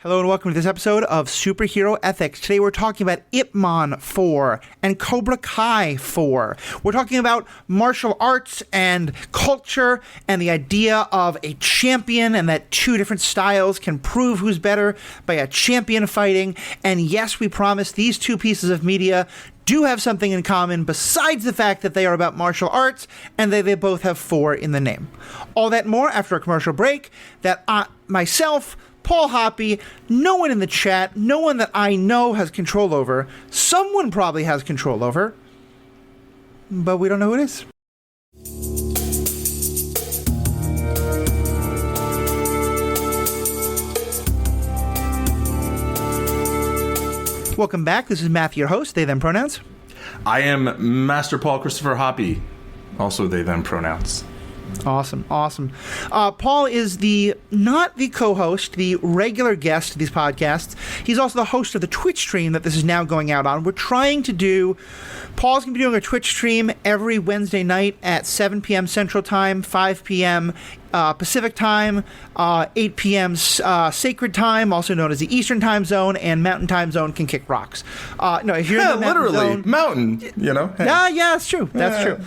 Hello and welcome to this episode of Superhero Ethics. Today we're talking about Ip Man 4 and Cobra Kai 4. We're talking about martial arts and culture and the idea of a champion and that two different styles can prove who's better by a champion fighting. And yes, we promise these two pieces of media do have something in common besides the fact that they are about martial arts and they both have 4 in the name. All that and more after a commercial break that myself, Paul Hoppy, no one in the chat, no one that I know has control over. Someone probably has control over, but we don't know who it is. Welcome back. This is Matthew, your host. They, them pronouns. I am Master Paul Christopher Hoppy. Also they, them pronouns. Awesome. Paul is not the co-host, the regular guest of these podcasts. He's also the host of the Twitch stream that this is now going out on. Paul's going to be doing a Twitch stream every Wednesday night at 7 p.m. Central Time, 5 p.m. Pacific Time, 8 p.m. Sacred Time, also known as the Eastern Time Zone, and Mountain Time Zone can kick rocks. If you're in the Mountain Zone, mountain, you know. Hey. Yeah, it's true. That's true.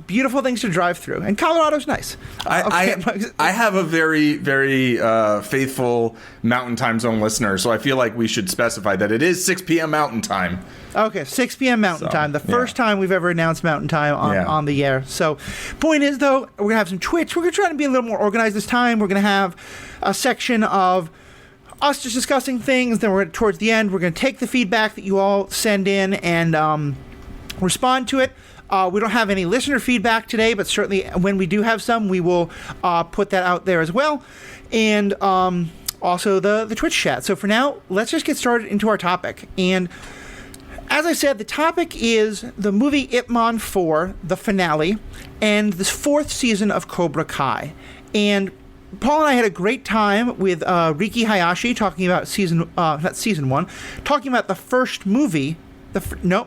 Beautiful things to drive through, and Colorado's nice. I have a very, very faithful Mountain Time Zone listener, so I feel like we should specify that it is 6 p.m. Mountain Time. Okay, 6 p.m. Mountain Time. The first time we've ever announced Mountain Time on the air. So, point is, though, we're going to have some Twitch. We're going to try to be a little more organized this time. We're going to have a section of us just discussing things. Then towards the end, we're going to take the feedback that you all send in and respond to it. We don't have any listener feedback today, but certainly when we do have some, we will put that out there as well. And also the Twitch chat. So for now, let's just get started into our topic. And as I said, the topic is the movie Ip Man 4, the finale, and the 4th season of Cobra Kai. And Paul and I had a great time with Riki Hayashi talking about not season 1, talking about the first movie. No,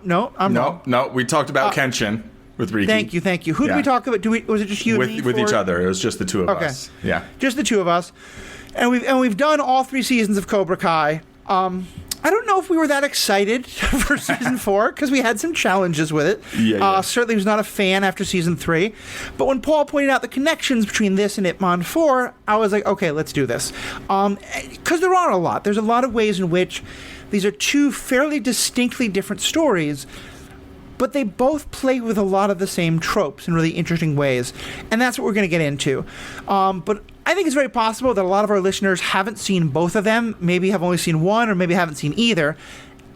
we talked about Kenshin with Riki. Thank you. Who did we talk about? Was it just you and me? With each other. It was just the two of us. Yeah. Just the two of us. And we've done all 3 seasons of Cobra Kai. I don't know if we were that excited for season 4 because we had some challenges with it. Certainly was not a fan after season 3. But when Paul pointed out the connections between this and Ip Man 4, I was like, okay, let's do this. Because there are a lot. There's a lot of ways in which these are 2 fairly distinctly different stories, but they both play with a lot of the same tropes in really interesting ways. And that's what we're going to get into. But I think it's very possible that a lot of our listeners haven't seen both of them, maybe have only seen one, or maybe haven't seen either.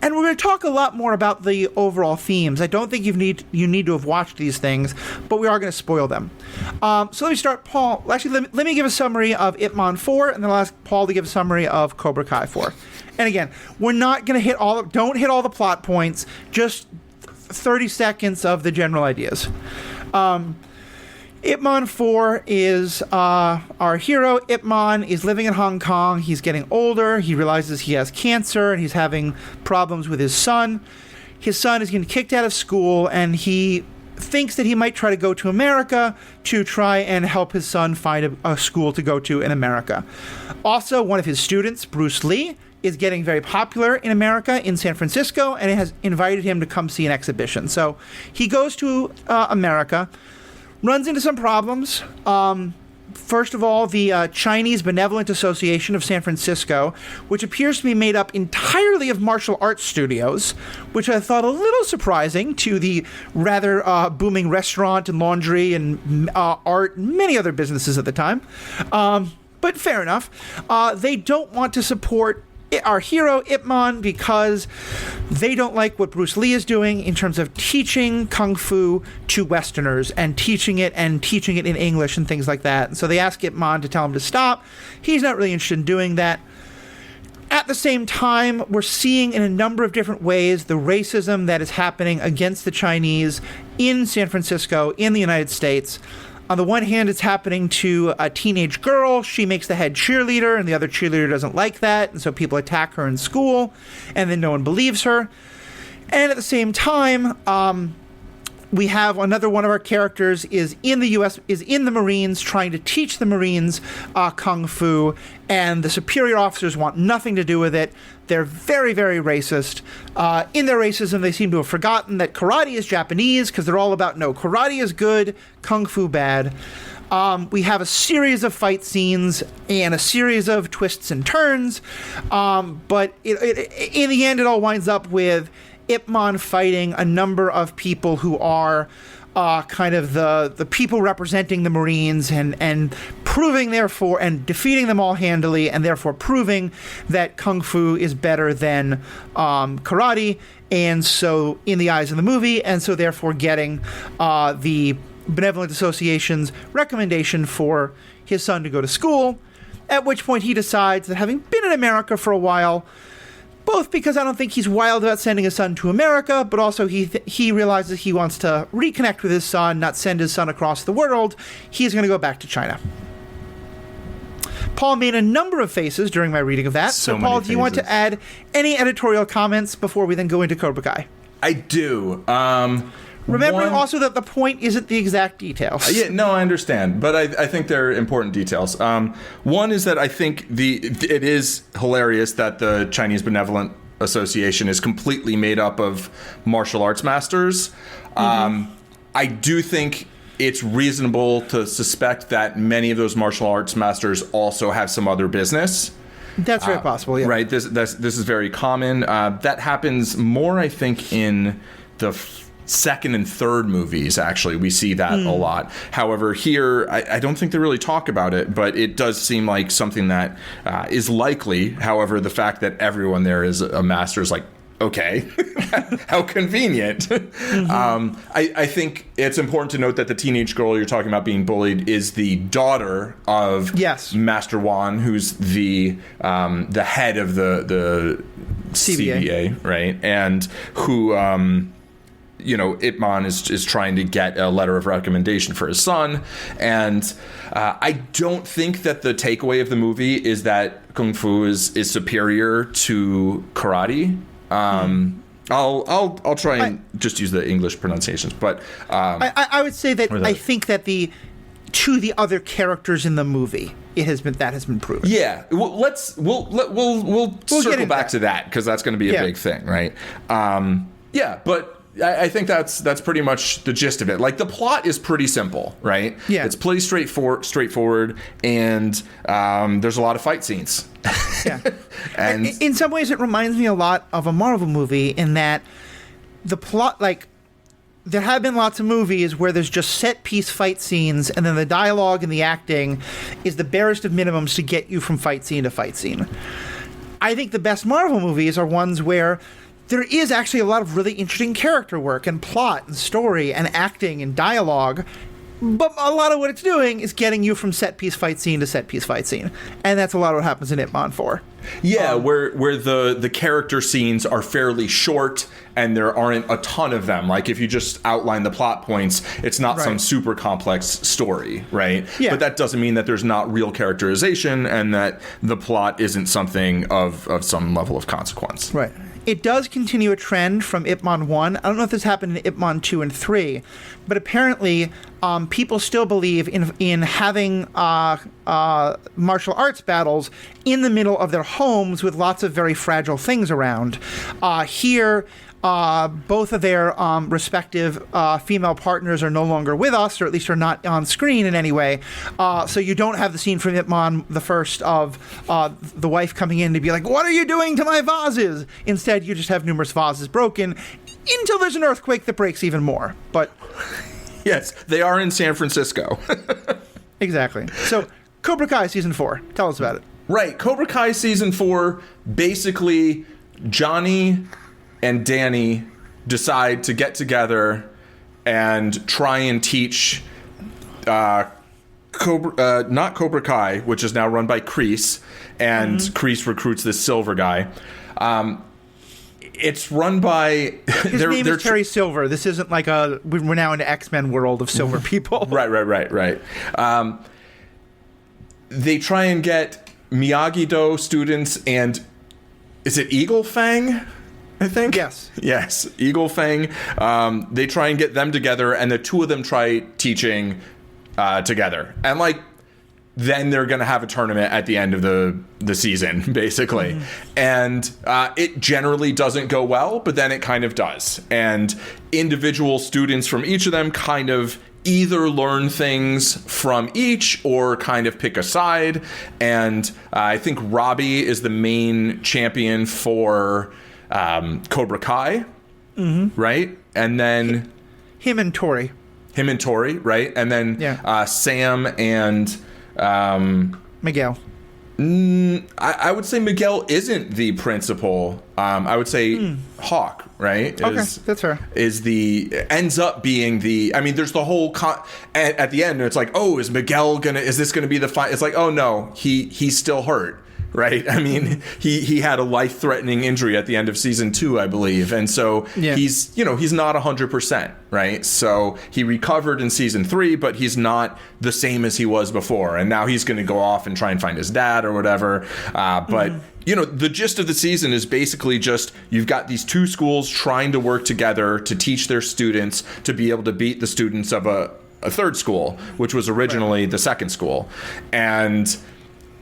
And we're going to talk a lot more about the overall themes. I don't think you need to have watched these things, but we are going to spoil them. So let me start, Paul. Actually, let me give a summary of Ip Man 4, and then I'll ask Paul to give a summary of Cobra Kai 4. And again, we're not going to don't hit all the plot points, just 30 seconds of the general ideas. Ip Man 4 is our hero. Ip Man is living in Hong Kong. He's getting older. He realizes he has cancer, and he's having problems with his son. His son is getting kicked out of school, and he thinks that he might try to go to America to try and help his son find a school to go to in America. Also, one of his students, Bruce Lee, is getting very popular in America, in San Francisco, and it has invited him to come see an exhibition. So he goes to America, runs into some problems. First of all, the Chinese Benevolent Association of San Francisco, which appears to be made up entirely of martial arts studios, which I thought a little surprising to the rather booming restaurant and laundry and art and many other businesses at the time. But fair enough. They don't want to support our hero, Ip Man, because they don't like what Bruce Lee is doing in terms of teaching Kung Fu to Westerners and teaching it in English and things like that. And so they ask Ip Man to tell him to stop. He's not really interested in doing that. At the same time, we're seeing in a number of different ways the racism that is happening against the Chinese in San Francisco, in the United States. On the one hand, it's happening to a teenage girl. She makes the head cheerleader, and the other cheerleader doesn't like that, and so people attack her in school, and then no one believes her. And at the same time, We have another one of our characters is in the U.S., is in the Marines, trying to teach the Marines Kung Fu, and the superior officers want nothing to do with it. They're very, very racist. In their racism, they seem to have forgotten that karate is Japanese, because they're all about, no, karate is good, Kung Fu bad. We have a series of fight scenes and a series of twists and turns, but in the end, it all winds up with Ip Man fighting a number of people who are kind of the people representing the Marines and proving, therefore, and defeating them all handily, and therefore proving that Kung Fu is better than karate, and so in the eyes of the movie, and so therefore getting the Benevolent Association's recommendation for his son to go to school, at which point he decides that having been in America for a while, both because I don't think he's wild about sending his son to America, but also he realizes he wants to reconnect with his son, not send his son across the world, he's going to go back to China. Paul made a number of faces during my reading of that. So Paul, do you want to add any editorial comments before we then go into Cobra Kai? I do. Remembering also that the point isn't the exact details. Yeah, no, I understand, but I think they're important details. One is that I think it is hilarious that the Chinese Benevolent Association is completely made up of martial arts masters. I do think it's reasonable to suspect that many of those martial arts masters also have some other business. That's very possible, yeah. Right, this is very common. That happens more, I think, in the second and third movies. Actually, we see that a lot. However, here I don't think they really talk about it, but it does seem like something that is likely. However, the fact that everyone there is a master is like, okay, how convenient. I think it's important to note that the teenage girl you're talking about being bullied is the daughter of Master Wan, who's the head of the CBA, right? And who Ip Man is trying to get a letter of recommendation for his son. And I don't think that the takeaway of the movie is that Kung Fu is superior to karate. I'll try and just use the English pronunciations, but I would say that I think that the other characters in the movie, has been proven. Yeah, we'll circle back to that, because that's going to be a big thing, right? But I think that's pretty much the gist of it. Like, the plot is pretty simple, right? Yeah, it's pretty straightforward, and there's a lot of fight scenes. Yeah, and in some ways, it reminds me a lot of a Marvel movie in that the plot, like, there have been lots of movies where there's just set piece fight scenes, and then the dialogue and the acting is the barest of minimums to get you from fight scene to fight scene. I think the best Marvel movies are ones where there is actually a lot of really interesting character work and plot and story and acting and dialogue, but a lot of what it's doing is getting you from set piece fight scene to set piece fight scene, and that's a lot of what happens in Ip Man 4. Yeah, where the character scenes are fairly short and there aren't a ton of them. Like, if you just outline the plot points, it's not some super complex story, right? Yeah. But that doesn't mean that there's not real characterization and that the plot isn't something of some level of consequence. Right. It does continue a trend from Ip Man 1. I don't know if this happened in Ip Man 2 and 3, but apparently people still believe in having martial arts battles in the middle of their homes with lots of very fragile things around. Here, both of their respective female partners are no longer with us, or at least are not on screen in any way. So you don't have the scene from Ip Man the first of the wife coming in to be like, "What are you doing to my vases?" Instead, you just have numerous vases broken until there's an earthquake that breaks even more. But yes, they are in San Francisco. Exactly. So Cobra Kai Season 4. Tell us about it. Right. Cobra Kai Season 4, basically Johnny and Danny decide to get together and try and teach not Cobra Kai, which is now run by Kreese, and Kreese recruits this Silver guy. It's run by... His name is Terry Silver. This isn't like we're now in an X-Men world of silver people. Right. They try and get Miyagi-Do students and... Is it Eagle Fang? I think. Yes. Eagle Fang. They try and get them together, and the two of them try teaching together. And, like, then they're going to have a tournament at the end of the season, basically. And it generally doesn't go well, but then it kind of does. And individual students from each of them kind of either learn things from each or kind of pick a side. And I think Robbie is the main champion for Cobra Kai, right? And then him and Tori, right? And then Sam and Miguel. I would say Miguel isn't the principal. I would say Hawk, right? That's her. Ends up being the. I mean, there's the whole at the end. It's like, oh, is this gonna be the fight? It's like, oh no, he's still hurt. Right. I mean, he had a life-threatening injury at the end of season 2, I believe. And so he's not 100%. Right. So he recovered in season 3, but he's not the same as he was before. And now he's going to go off and try and find his dad or whatever. But, the gist of the season is basically just you've got these two schools trying to work together to teach their students to be able to beat the students of a third school, which was originally the second school. And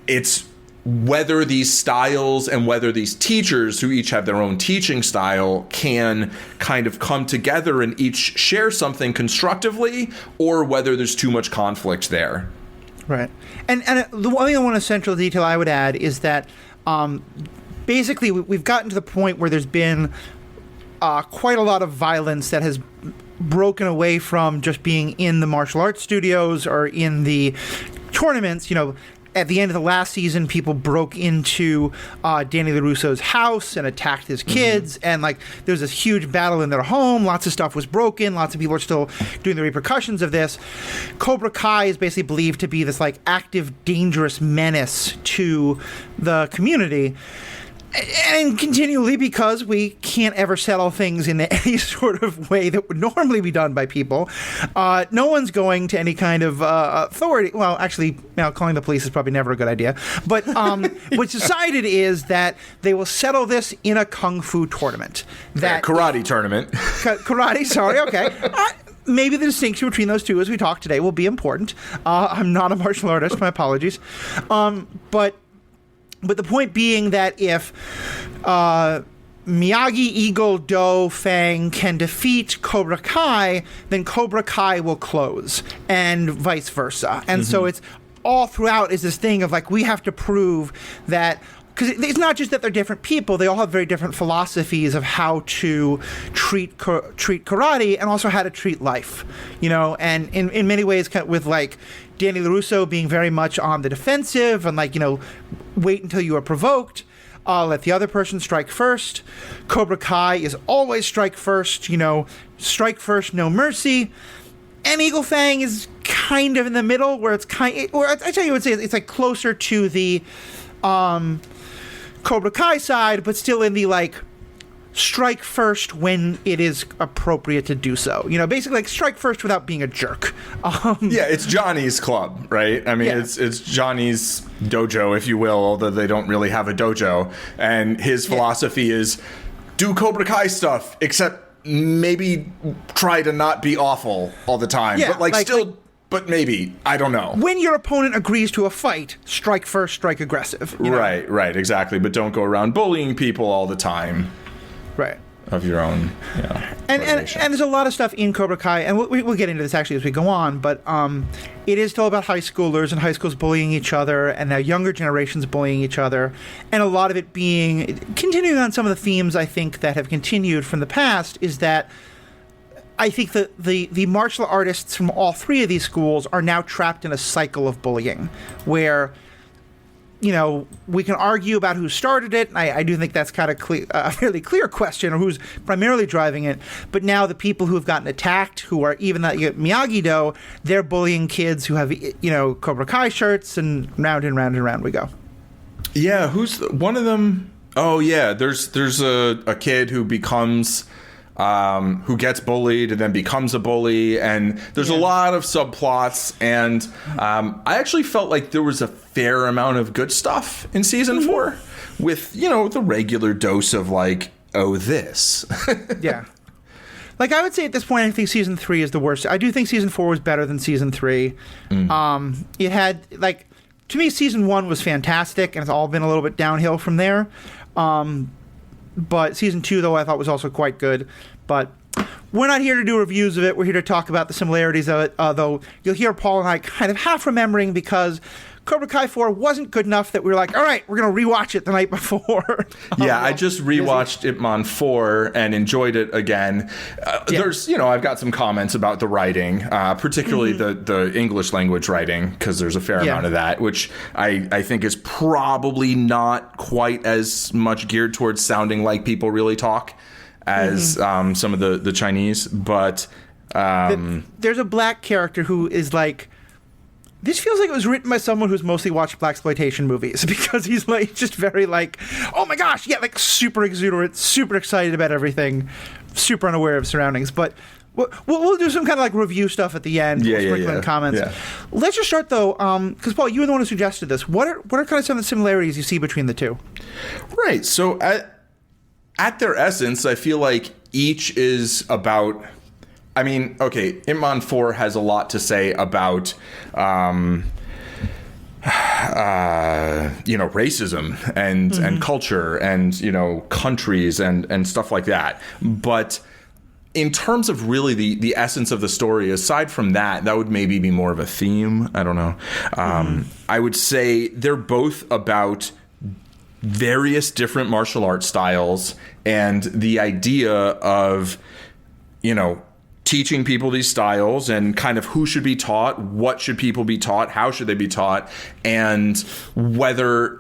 it's whether these styles and whether these teachers who each have their own teaching style can kind of come together and each share something constructively, or whether there's too much conflict there. Right. And the one essential detail I would add is that basically we've gotten to the point where there's been quite a lot of violence that has broken away from just being in the martial arts studios or in the tournaments. At the end of the last season, people broke into Danny LaRusso's house and attacked his kids. And, like, there was this huge battle in their home. Lots of stuff was broken. Lots of people are still doing the repercussions of this. Cobra Kai is basically believed to be this, like, active, dangerous menace to the community. And continually, because we can't ever settle things in any sort of way that would normally be done by people, no one's going to any kind of authority. Well, actually, calling the police is probably never a good idea. But what's decided is that they will settle this in a kung fu tournament. Karate tournament. Karate, sorry, okay. Maybe the distinction between those two as we talk today will be important. I'm not a martial artist. My apologies. But the point being that if Miyagi, Eagle, Do, Fang can defeat Cobra Kai, then Cobra Kai will close, and vice versa. And so it's all throughout is this thing of, like, we have to prove that, because it's not just that they're different people, they all have very different philosophies of how to treat karate and also how to treat life, and in many ways with, like, Danny LaRusso being very much on the defensive and, like, wait until you are provoked, let the other person strike first. Cobra Kai is always strike first, strike first, no mercy. And Eagle Fang is kind of in the middle, where it's I would say it's like closer to the Cobra Kai side, but still in the, like, strike first when it is appropriate to do so. Basically, like, strike first without being a jerk. It's Johnny's club, right? I mean, it's Johnny's dojo, if you will, although they don't really have a dojo. And his philosophy is do Cobra Kai stuff, except maybe try to not be awful all the time. Yeah, but, still... But maybe, I don't know. When your opponent agrees to a fight, strike first, strike aggressive. Right, exactly. But don't go around bullying people all the time. Right. Of your own, and there's a lot of stuff in Cobra Kai, and we'll get into this actually as we go on, but it is still about high schoolers and high schools bullying each other, and now younger generations bullying each other, and a lot of it being, continuing on some of the themes I think that have continued from the past, is that I think that the martial artists from all three of these schools are now trapped in a cycle of bullying, where we can argue about who started it. I do think that's kind of a fairly clear question, or who's primarily driving it. But now the people who have gotten attacked, who are even that Miyagi-Do, they're bullying kids who have, Cobra Kai shirts, and round and round and round we go. Yeah, who's one of them? Oh, yeah, there's a kid who becomes... who gets bullied and then becomes a bully, and there's a lot of subplots, and I actually felt like there was a fair amount of good stuff in season 4 with, the regular dose of, like, oh, this. Yeah. Like, I would say at this point, I think season 3 is the worst. I do think season 4 was better than season 3. It had, like, to me, season 1 was fantastic, and it's all been a little bit downhill from there. But season 2, though, I thought was also quite good. But we're not here to do reviews of it. We're here to talk about the similarities of it, though you'll hear Paul and I kind of half remembering because Cobra Kai 4 wasn't good enough that we were like, all right, we're going to rewatch it the night before. I just rewatched Ip Man 4 and enjoyed it again. There's, I've got some comments about the writing, particularly the English language writing, because there's a fair amount of that, which I think is probably not quite as much geared towards sounding like people really talk as some of the Chinese. But there's a black character who is like, this feels like it was written by someone who's mostly watched blaxploitation movies, because he's like just very like, oh my gosh, yeah, like super exuberant, super excited about everything, super unaware of surroundings. But we'll do some kind of like review stuff at the end. We'll sprinkle in comments. Yeah. Let's just start though, because Paul, you were the one who suggested this. What are kind of some of the similarities you see between the two? Right. So at their essence, I feel like each is about. I mean, okay, Ip Man 4 has a lot to say about, racism and culture and, countries and stuff like that. But in terms of really the essence of the story, aside from that would maybe be more of a theme. I don't know. I would say they're both about various different martial arts styles and the idea of, teaching people these styles and kind of who should be taught, what should people be taught, how should they be taught, and whether,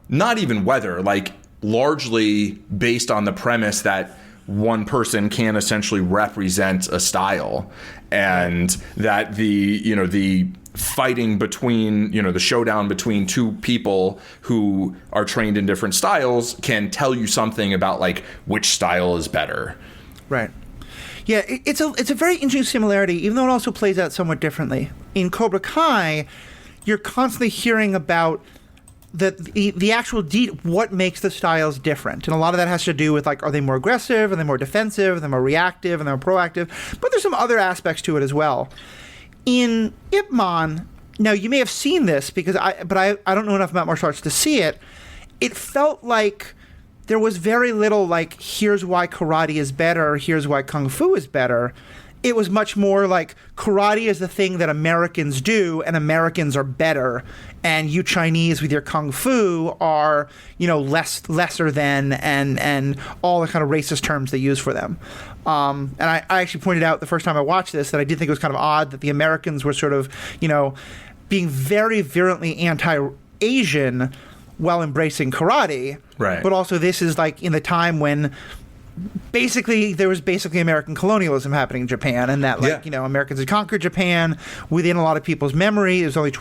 not even whether, like largely based on the premise that one person can essentially represent a style, and that the fighting between, the showdown between two people who are trained in different styles can tell you something about like which style is better. Right. Yeah, it's a very interesting similarity, even though it also plays out somewhat differently. In Cobra Kai, you're constantly hearing about the actual what makes the styles different. And a lot of that has to do with, like, are they more aggressive? Are they more defensive? Are they more reactive? Are they more proactive? But there's some other aspects to it as well. In Ip Man, now you may have seen this, because I don't know enough about martial arts to see it. It felt like there was very little like, here's why karate is better, here's why kung fu is better. It was much more like, karate is the thing that Americans do, and Americans are better, and you Chinese with your kung fu are, lesser than, and all the kind of racist terms they use for them. And I actually pointed out the first time I watched this that I did think it was kind of odd that the Americans were sort of, being very virulently anti-Asian while embracing karate. Right. But also this is like in the time when there was American colonialism happening in Japan, and that Americans had conquered Japan within a lot of people's memory. It was only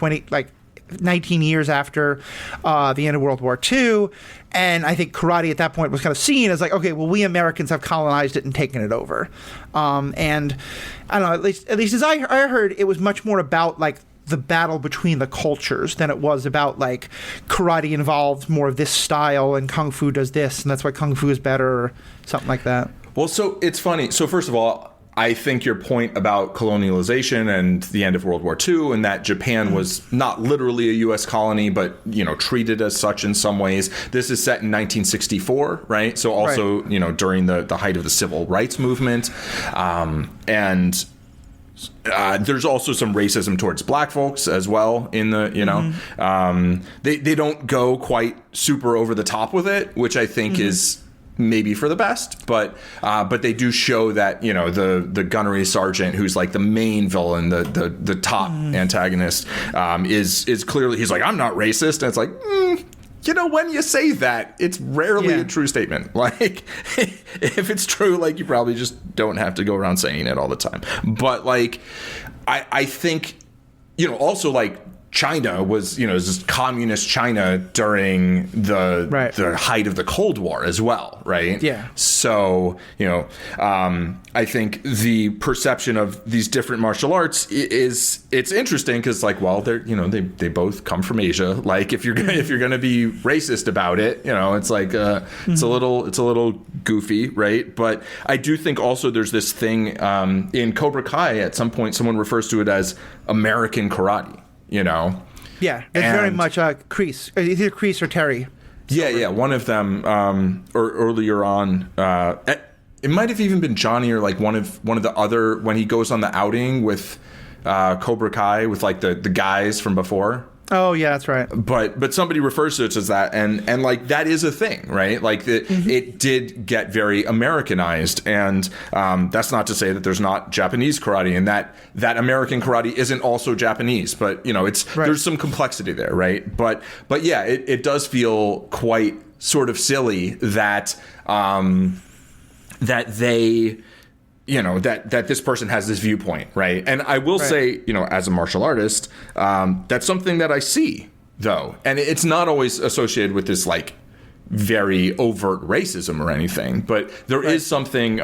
19 years after the end of World War II. And I think karate at that point was kind of seen as like, okay, well, we Americans have colonized it and taken it over. And I don't know, at least as I heard, it was much more about like the battle between the cultures than it was about like karate involved more of this style and kung fu does this, and that's why kung fu is better or something like that. Well, so it's funny. So first of all, I think your point about colonialization and the end of World War II, and that Japan was not literally a U.S. colony, but, treated as such in some ways. This is set in 1964, right? So also, during the height of the civil rights movement. And there's also some racism towards black folks as well in the, they don't go quite super over the top with it, which I think is maybe for the best, but they do show that, the gunnery sergeant, who's like the main villain, the top antagonist, is clearly, he's like, I'm not racist. And it's like, when you say that, it's rarely a true statement. Like, if it's true, like, you probably just don't have to go around saying it all the time. But, like, I think, also, like, China was, just communist China during the height of the Cold War as well, right? Yeah. So, I think the perception of these different martial arts it's interesting because, like, well, they're, they both come from Asia. Like, if you're gonna be racist about it, it's like it's a little goofy, right? But I do think also there's this thing in Cobra Kai. At some point, someone refers to it as American karate. Yeah, it's very much Kreese. Either Kreese or Terry. Yeah, one of them, or earlier on, it might have even been Johnny or like one of the other, when he goes on the outing with Cobra Kai with like the guys from before. Oh yeah, that's right. But somebody refers to it as that, and like that is a thing, right? Like it did get very Americanized, and that's not to say that there's not Japanese karate, and that American karate isn't also Japanese, but it's right. There's some complexity there, right? But yeah, it does feel quite sort of silly that that they. That this person has this viewpoint, right? And I will say, as a martial artist, that's something that I see, though. And it's not always associated with this, like, very overt racism or anything. But there is something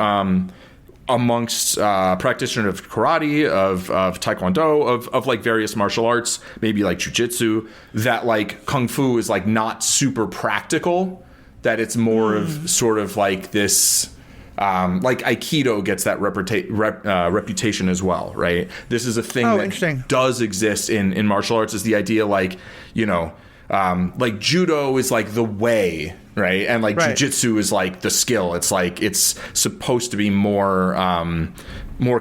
amongst practitioners of karate, of taekwondo, of like, various martial arts, maybe, like, jujitsu, that, like, kung fu is, like, not super practical, that it's more of sort of, like, this... like Aikido gets that reputation as well, right? This is a thing that does exist in martial arts, is the idea like judo is like the way, right? And like jujitsu is like the skill. It's like it's supposed to be more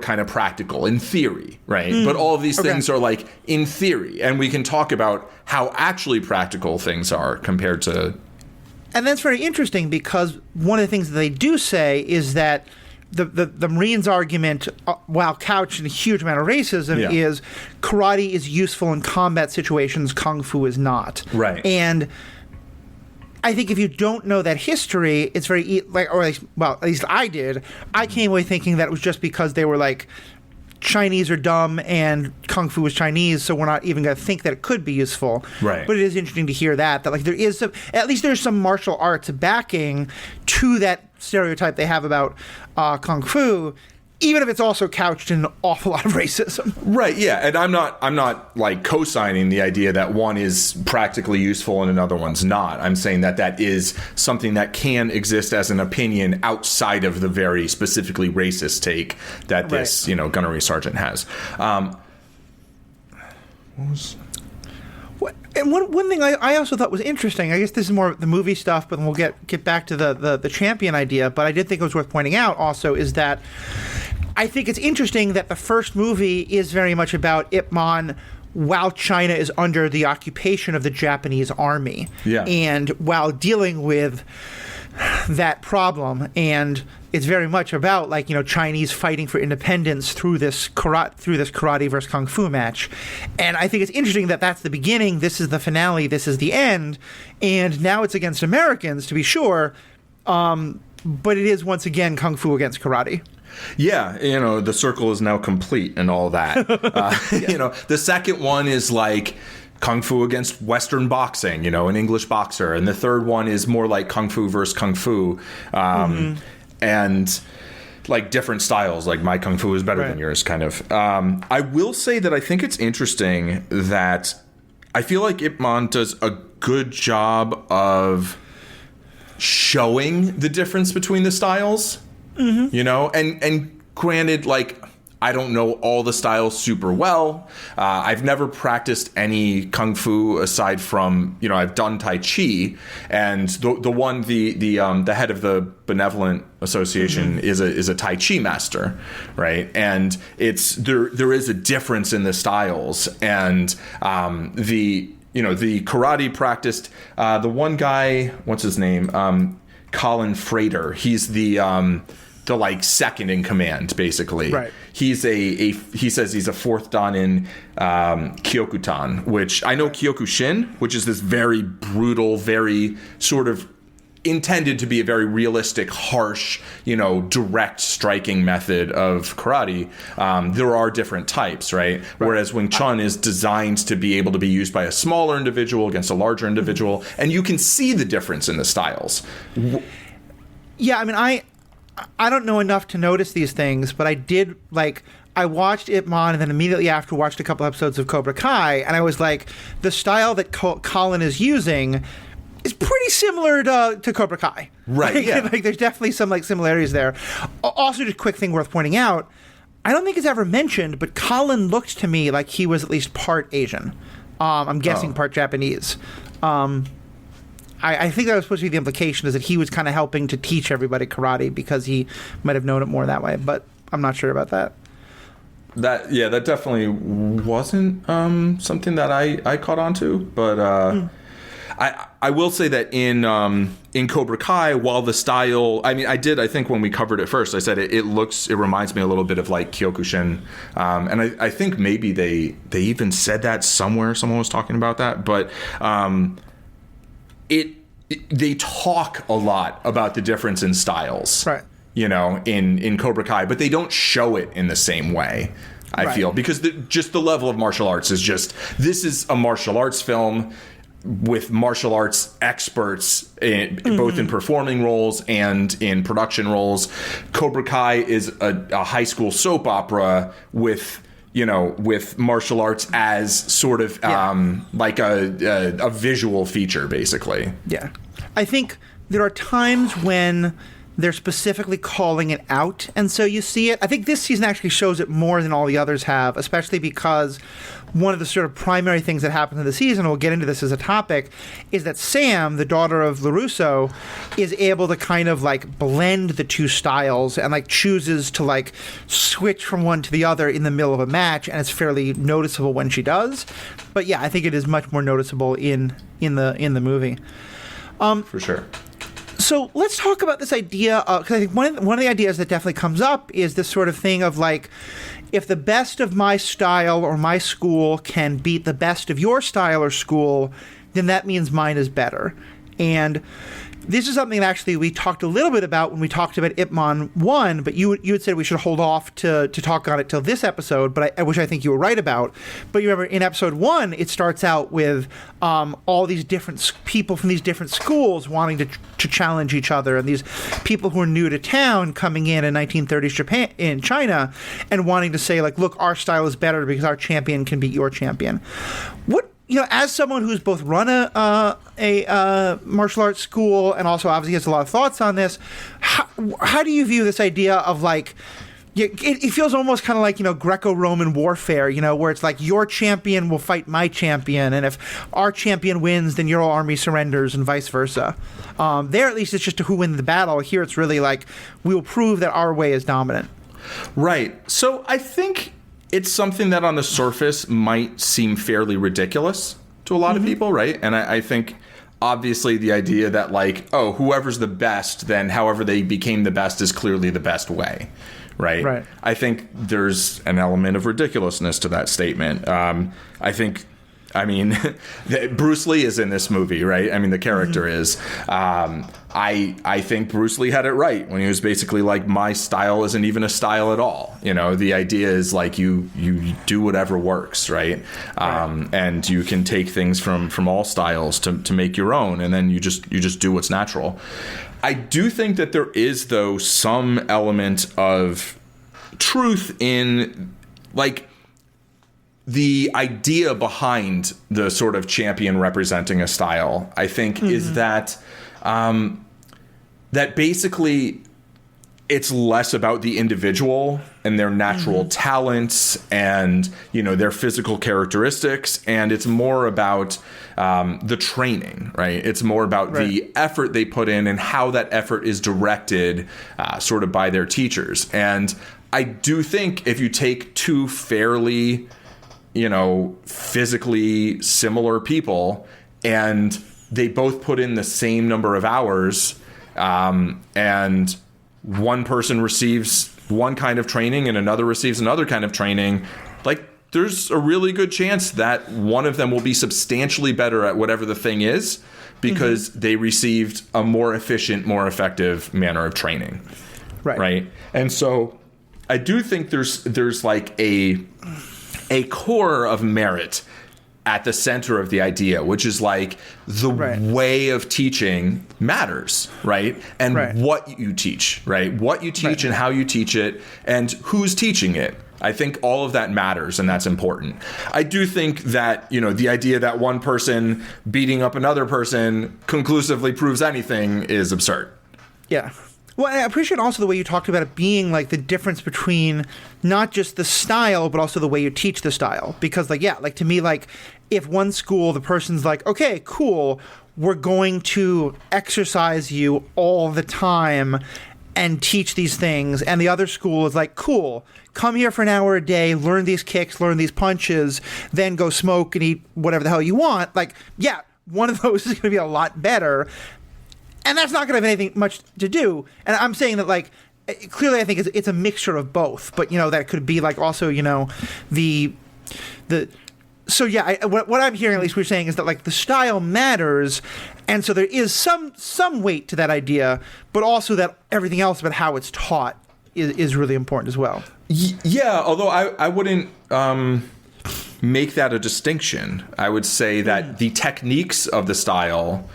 kind of practical in theory, right? But all of these things are like in theory, and we can talk about how actually practical things are compared to. And that's very interesting because one of the things that they do say is that the Marines' argument, while couched in a huge amount of racism, is karate is useful in combat situations, kung fu is not. Right. And I think if you don't know that history, it's very at least I did. I came away thinking that it was just because they were like, Chinese are dumb and kung fu is Chinese, so we're not even going to think that it could be useful. Right. But it is interesting to hear that like there is at least there's some martial arts backing to that stereotype they have about kung fu, even if it's also couched in an awful lot of racism. Right. Yeah. And I'm not like co-signing the idea that one is practically useful and another one's not. I'm saying that is something that can exist as an opinion outside of the very specifically racist take that this, gunnery sergeant has. And one thing I also thought was interesting, I guess this is more the movie stuff, but we'll get back to the champion idea, but I did think it was worth pointing out also is that I think it's interesting that the first movie is very much about Ip Man while China is under the occupation of the Japanese army. Yeah. And while dealing with that problem, and it's very much about Chinese fighting for independence through this karate versus kung fu match. And I think it's interesting that that's the beginning, this is the finale, this is the end, and now it's against Americans, to be sure, but it is once again kung fu against karate. Yeah, the circle is now complete and all that. The second one is like kung fu against Western boxing, an English boxer. And the third one is more like kung fu versus kung fu. And like different styles, like my kung fu is better than yours, kind of. I will say that I think it's interesting that I feel like Ip Man does a good job of showing the difference between the styles. And granted, like, I don't know all the styles super well. I've never practiced any kung fu aside from, I've done Tai Chi, and the head of the Benevolent Association is a Tai Chi master, right? And there is a difference in the styles, and the karate practiced. The one guy, what's his name? Colin Frater. He's the like second in command, basically. Right. He says he's a fourth dan in Kyokutan, which I know Kyokushin, which is this very brutal, very sort of intended to be a very realistic, harsh, direct striking method of karate. There are different types, right? Whereas Wing Chun is designed to be able to be used by a smaller individual against a larger individual, and you can see the difference in the styles. Yeah, I mean, I don't know enough to notice these things, but I did, I watched Ip Man and then immediately after watched a couple episodes of Cobra Kai, and I was like, the style that Colin is using is pretty similar to Cobra Kai. Right, yeah. There's definitely some, similarities there. Also, just a quick thing worth pointing out, I don't think it's ever mentioned, but Colin looked to me like he was at least part Asian. I'm guessing part Japanese. I think that was supposed to be the implication, is that he was kind of helping to teach everybody karate because he might have known it more that way, but I'm not sure about that. That definitely wasn't something that I caught on to, but I will say that in Cobra Kai, while the style, I think when we covered it first, I said it reminds me a little bit of like Kyokushin, and I think maybe they even said that somewhere, someone was talking about that, but they talk a lot about the difference in styles, right? In Cobra Kai, but they don't show it in the same way, I feel, because just the level of martial arts is this is a martial arts film with martial arts experts, both in performing roles and in production roles. Cobra Kai is a high school soap opera with martial arts as sort of like a visual feature, basically. Yeah. I think there are times when they're specifically calling it out, and so you see it. I think this season actually shows it more than all the others have, especially because one of the sort of primary things that happens in the season, and we'll get into this as a topic, is that Sam, the daughter of LaRusso, is able to kind of blend the two styles and chooses to switch from one to the other in the middle of a match, and it's fairly noticeable when she does. But yeah, I think it is much more noticeable in the movie. For sure. So let's talk about this idea of, because I think one of the ideas that definitely comes up is this sort of thing of if the best of my style or my school can beat the best of your style or school, then that means mine is better. And this is something that actually we talked a little bit about when we talked about Ip Man 1, but you had said we should hold off to talk on it till this episode, but which I think you were right about. But you remember in episode 1, it starts out with all these different people from these different schools wanting to challenge each other, and these people who are new to town coming in 1930s Japan in China and wanting to say look, our style is better because our champion can beat your champion. What, as someone who's both run a martial arts school and also obviously has a lot of thoughts on this, how do you view this idea of it feels almost kind of like, Greco-Roman warfare, where it's your champion will fight my champion, and if our champion wins, then your army surrenders, and vice versa. There, at least, it's just who wins the battle. Here, it's really we will prove that our way is dominant. Right. So I think it's something that on the surface might seem fairly ridiculous to a lot of people, right? And I think obviously the idea that whoever's the best, then however they became the best is clearly the best way, right? I think there's an element of ridiculousness to that statement. Bruce Lee is in this movie, right? The character is. I think Bruce Lee had it right when he was basically my style isn't even a style at all. The idea is you do whatever works, right? And you can take things from all styles to make your own, and then you just do what's natural. I do think that there is, though, some element of truth in the idea behind the sort of champion representing a style, I think, is that that basically it's less about the individual and their natural talents and, their physical characteristics, and it's more about the training, right? It's more about the effort they put in and how that effort is directed sort of by their teachers. And I do think if you take two fairly physically similar people and they both put in the same number of hours, and one person receives one kind of training and another receives another kind of training, there's a really good chance that one of them will be substantially better at whatever the thing is because they received a more efficient, more effective manner of training. Right. And so I do think there's like a core of merit at the center of the idea, which is like the way of teaching matters, right? And what you teach, right? What you teach and how you teach it and who's teaching it. I think all of that matters, and that's important. I do think that, the idea that one person beating up another person conclusively proves anything is absurd. Yeah. Well, I appreciate also the way you talked about it being like the difference between not just the style, but also the way you teach the style. Because to me, if one school, the person's like, okay, cool, we're going to exercise you all the time and teach these things. And the other school is like, cool, come here for an hour a day, learn these kicks, learn these punches, then go smoke and eat whatever the hell you want. One of those is going to be a lot better. And that's not going to have anything much to do. And I'm saying that, clearly I think it's a mixture of both. But, that could be, also, So, what I'm hearing, at least we're saying, is that, the style matters. And so there is some weight to that idea, but also that everything else about how it's taught is really important as well. Yeah, although I wouldn't make that a distinction. I would say that the techniques of the style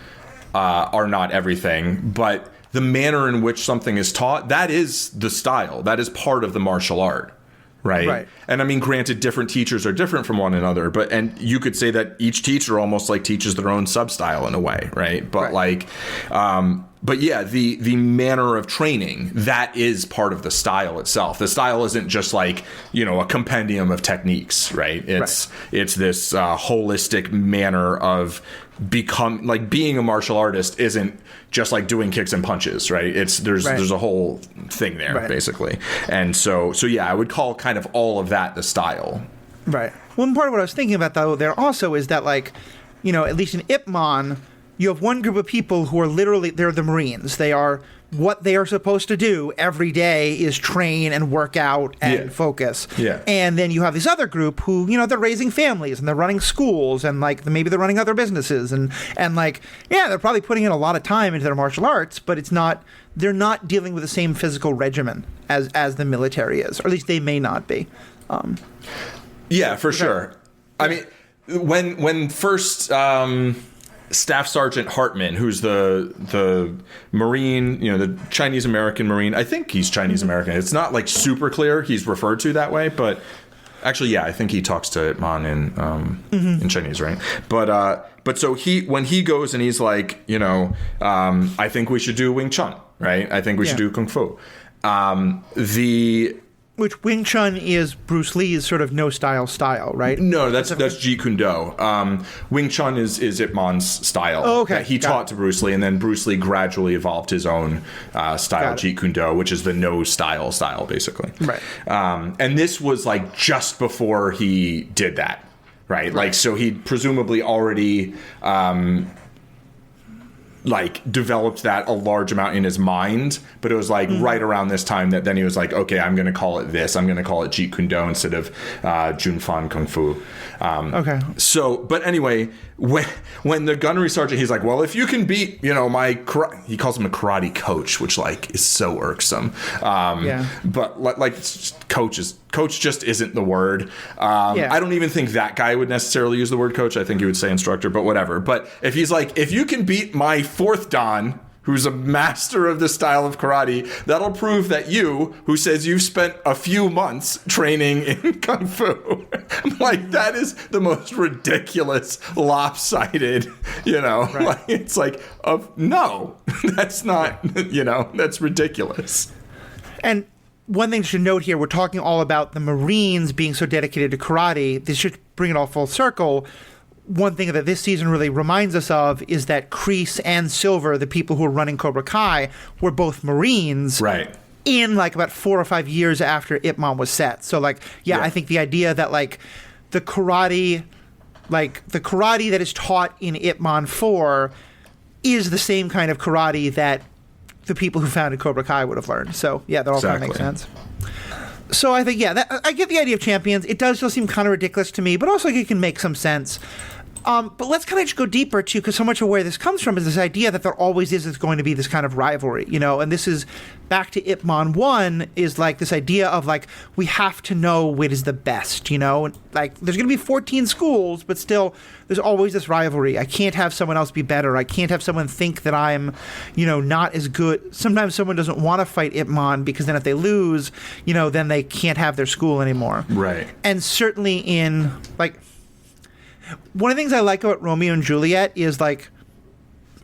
are not everything, but the manner in which something is taught, that is the style. That is part of the martial art. Right. And I mean, granted, different teachers are different from one another, and you could say that each teacher almost teaches their own sub-style in a way, right? But the manner of training, that is part of the style itself. The style isn't just a compendium of techniques, right? It's this holistic manner of being a martial artist isn't just doing kicks and punches, right? There's a whole thing there, basically. And so I would call kind of all of that the style. Right. One part of what I was thinking about, though, there also is that, at least in Ip Man, you have one group of people who are they're the Marines. They are, what they are supposed to do every day is train and work out and focus. Yeah. And then you have this other group who, they're raising families and they're running schools and maybe they're running other businesses and they're probably putting in a lot of time into their martial arts, but they're not dealing with the same physical regimen as the military is, or at least they may not be. For sure. I mean, when first Staff Sergeant Hartman, who's the Marine, the Chinese American Marine. I think he's Chinese American. It's not super clear he's referred to that way, but actually, I think he talks to Ip Man in Chinese, right? But so when he goes and he's I think we should do Wing Chun, right? I think we should do Kung Fu. Which Wing Chun is Bruce Lee's sort of no-style, right? No, that's Jeet Kune Do. Wing Chun is Ip Man's style. Oh, okay. That he taught to Bruce Lee, and then Bruce Lee gradually evolved his own style, Jeet Kune Do, which is the no-style, basically. Right. And this was just before he did that, right? So he presumably already developed that a large amount in his mind, but it was right around this time that then he was okay, I'm going to call it this. I'm going to call it Jeet Kune Do instead of Jun Fan Kung Fu. Okay. So, but anyway, when the gunnery sergeant, he's well, if you can beat, my he calls him a karate coach, which is so irksome. But coach just isn't the word. I don't even think that guy would necessarily use the word coach. I think he would say instructor, but whatever. But if he's if you can beat my fourth dan, who's a master of the style of karate, that'll prove that you, who says you've spent a few months training in Kung Fu, I'm that is the most ridiculous, lopsided, Right. It's no, that's not, that's ridiculous. And one thing to note here, we're talking all about the Marines being so dedicated to karate. This should bring it all full circle. One thing that this season really reminds us of is that Kreese and Silver, the people who are running Cobra Kai, were both Marines. Right. In about 4 or 5 years after Ip Man was set. So I think the idea that the karate that is taught in Ip Man 4 is the same kind of karate that the people who founded Cobra Kai would have learned. So that all kind of makes sense. So I think, I get the idea of champions. It does still seem kind of ridiculous to me, but also it can make some sense. But let's kind of just go deeper, too, because so much of where this comes from is this idea that there always is going to be this kind of rivalry, and this is back to Ip Man 1, is like this idea of like, we have to know what is the best, like there's going to be 14 schools, but still there's always this rivalry. I can't have someone else be better. I can't have someone think that I'm, not as good. Sometimes someone doesn't want to fight Ip Man because then if they lose, then they can't have their school anymore. Right. And certainly in like, one of the things I like about Romeo and Juliet is like,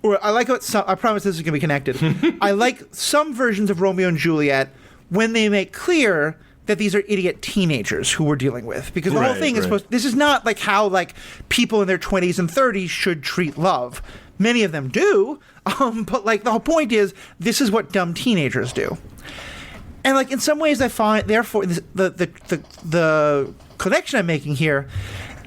or I like about some, I promise this is going to be connected. I like some versions of Romeo and Juliet when they make clear that these are idiot teenagers who we're dealing with. Because the whole thing is this is not like how like people in their 20s and 30s should treat love. Many of them do, but like the whole point is this is what dumb teenagers do. And like in some ways I find, therefore, the connection I'm making here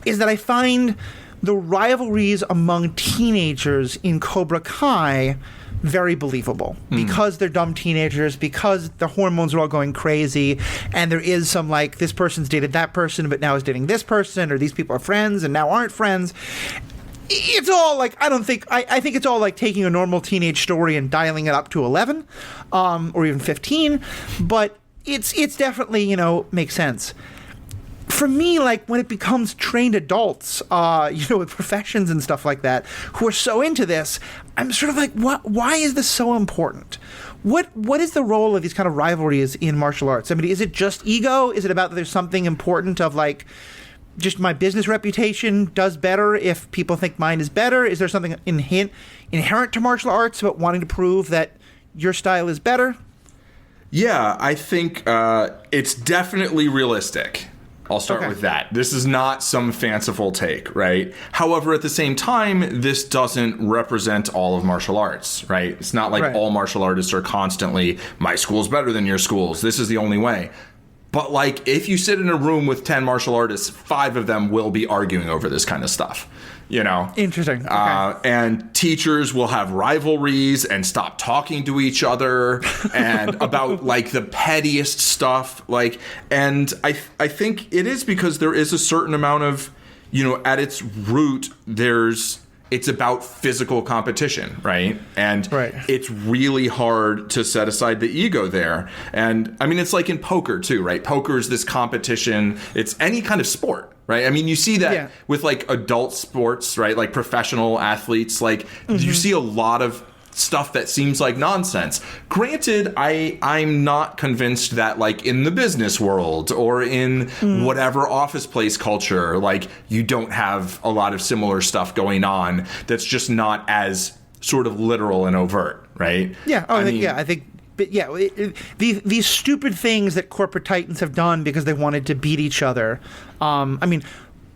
is that I find the rivalries among teenagers in Cobra Kai very believable because they're dumb teenagers, because the hormones are all going crazy, and there is some like this person's dated that person but now is dating this person, or these people are friends and now aren't friends. It's all like I think it's all like taking a normal teenage story and dialing it up to 11 or even 15, but it's definitely makes sense. For me, like when it becomes trained adults, with professions and stuff like that, who are so into this, I'm sort of like, why is this so important? What is the role of these kind of rivalries in martial arts? I mean, is it just ego? Is it about that there's something important of like, just my business reputation does better if people think mine is better? Is there something inherent to martial arts about wanting to prove that your style is better? Yeah, I think it's definitely realistic. I'll start with that. This is not some fanciful take, right? However, at the same time, this doesn't represent all of martial arts, right? It's not like all martial artists are constantly, my school's better than your school's. This is the only way. But like, if you sit in a room with 10 martial artists, 5 of them will be arguing over this kind of stuff. Interesting. And teachers will have rivalries and stop talking to each other and about like the pettiest stuff. Like, and I think it is because there is a certain amount of, at its root, it's about physical competition, right? And it's really hard to set aside the ego there. And I mean, it's like in poker too, right? Poker is this competition. It's any kind of sport, right? I mean, you see that with like adult sports, right? Like professional athletes, like you see a lot of stuff that seems like nonsense. Granted, I'm not convinced that like in the business world or in whatever office place culture, like you don't have a lot of similar stuff going on that's just not as sort of literal and overt, right? Yeah. I think these stupid things that corporate titans have done because they wanted to beat each other. I mean,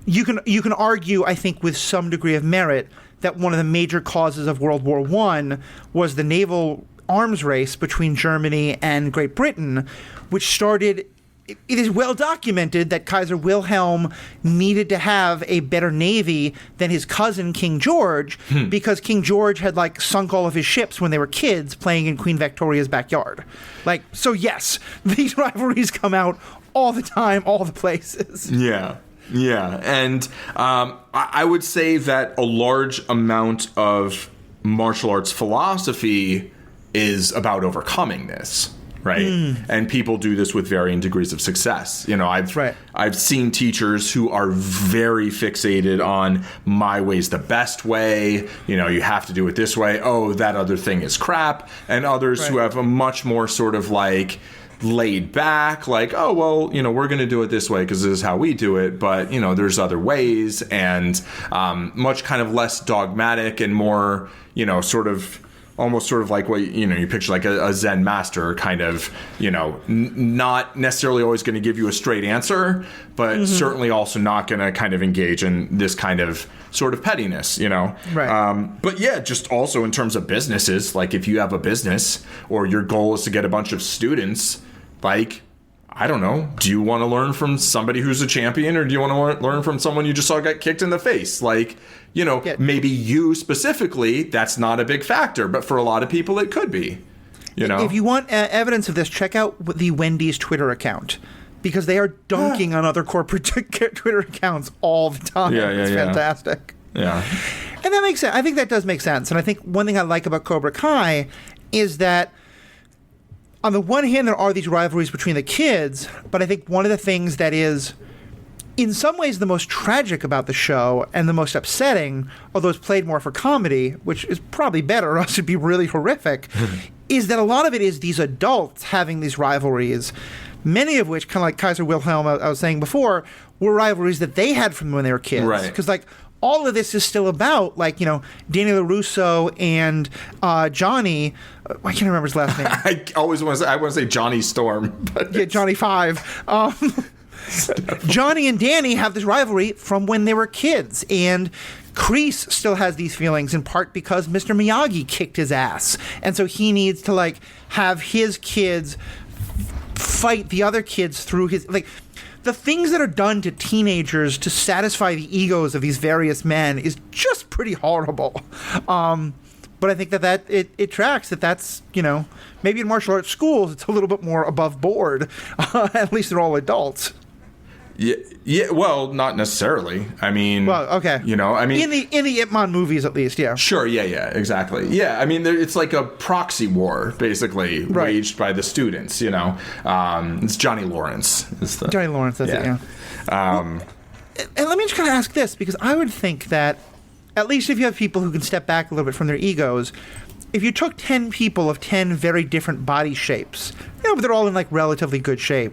you can argue, I think, with some degree of merit that one of the major causes of World War I was the naval arms race between Germany and Great Britain, which started. It is well documented that Kaiser Wilhelm needed to have a better navy than his cousin King George because King George had like sunk all of his ships when they were kids playing in Queen Victoria's backyard. Like, so yes, these rivalries come out all the time, all the places. Yeah. Yeah, and I would say that a large amount of martial arts philosophy is about overcoming this, right? And people do this with varying degrees of success. I've seen teachers who are very fixated on my way's the best way. You have to do it this way. Oh, that other thing is crap. And others who have a much more sort of like laid back, like, oh, well, we're going to do it this way because this is how we do it. But, there's other ways, and much kind of less dogmatic and more, sort of almost sort of like what, you picture like a Zen master kind of, not necessarily always going to give you a straight answer, but certainly also not going to kind of engage in this kind of sort of pettiness, But yeah, just also in terms of businesses, like if you have a business or your goal is to get a bunch of students, like, I don't know, do you want to learn from somebody who's a champion, or do you want to learn from someone you just saw get kicked in the face? Like, maybe you specifically, that's not a big factor, but for a lot of people it could be, If you want evidence of this, check out the Wendy's Twitter account. because they are dunking on other corporate Twitter accounts all the time. It's fantastic. Yeah. And that makes sense. I think that does make sense. And I think one thing I like about Cobra Kai is that on the one hand, there are these rivalries between the kids, but I think one of the things that is in some ways the most tragic about the show and the most upsetting, although it's played more for comedy, which is probably better or else it'd be really horrific, is that a lot of it is these adults having these rivalries, many of which, kind of like Kaiser Wilhelm I was saying before, were rivalries that they had from when they were kids. Right. Because, like, all of this is still about, like, you know, Danny LaRusso and Johnny. I can't remember his last name. I always want to say Johnny Storm. But yeah, Johnny Five. Johnny and Danny have this rivalry from when they were kids, and Kreese still has these feelings in part because Mr. Miyagi kicked his ass, and so he needs to, like, have his kids fight the other kids through his, like, the things that are done to teenagers to satisfy the egos of these various men is just pretty horrible. But I think that it tracks that's, you know, maybe in martial arts schools it's a little bit more above board. At least they're all adults. Yeah. Well, not necessarily. I mean, well, okay. You know, I mean, in the Ip Man movies, at least, yeah. Sure. Yeah. Exactly. Yeah. I mean, it's like a proxy war, basically, waged by the students. You know, it's Johnny Lawrence. Johnny Lawrence. That's it. Yeah. And let me just kind of ask this, because I would think that at least if you have people who can step back a little bit from their egos, if you took 10 people of 10 very different body shapes, you know, but they're all in, like, relatively good shape,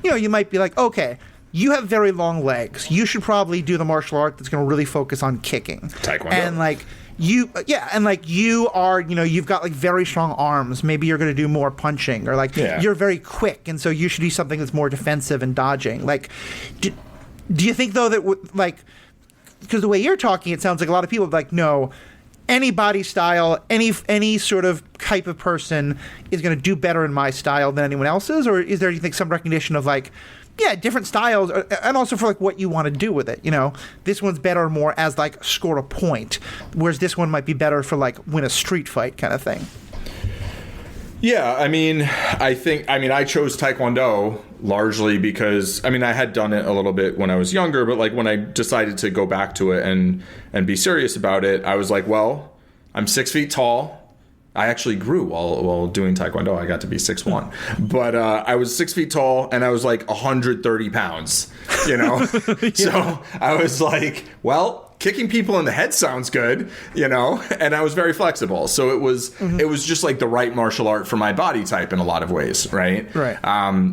you know, you might be like, okay, you have very long legs. You should probably do the martial art that's going to really focus on kicking. Taekwondo. And, like, you are, you know, you've got, like, very strong arms. Maybe you're going to do more punching, or, like, you're very quick, and so you should do something that's more defensive and dodging. Like, do you think, though, that, like, because the way you're talking, it sounds like a lot of people are like, no, any body style, any sort of type of person is going to do better in my style than anyone else's? Or is there, you think, some recognition of, like, yeah, different styles, and also for, like, what you want to do with it? You know, this one's better more as, like, score a point, whereas this one might be better for, like, win a street fight kind of thing. Yeah, I mean, I chose Taekwondo largely because, I mean, I had done it a little bit when I was younger, but, like, when I decided to go back to it and be serious about it, I was like, well, I'm 6 feet tall. I actually grew while doing Taekwondo. I got to be 6'1", but I was 6 feet tall and I was like 130 pounds, you know? Yeah. So I was like, well, kicking people in the head sounds good, you know? And I was very flexible. So it was just like the right martial art for my body type in a lot of ways, right? Right.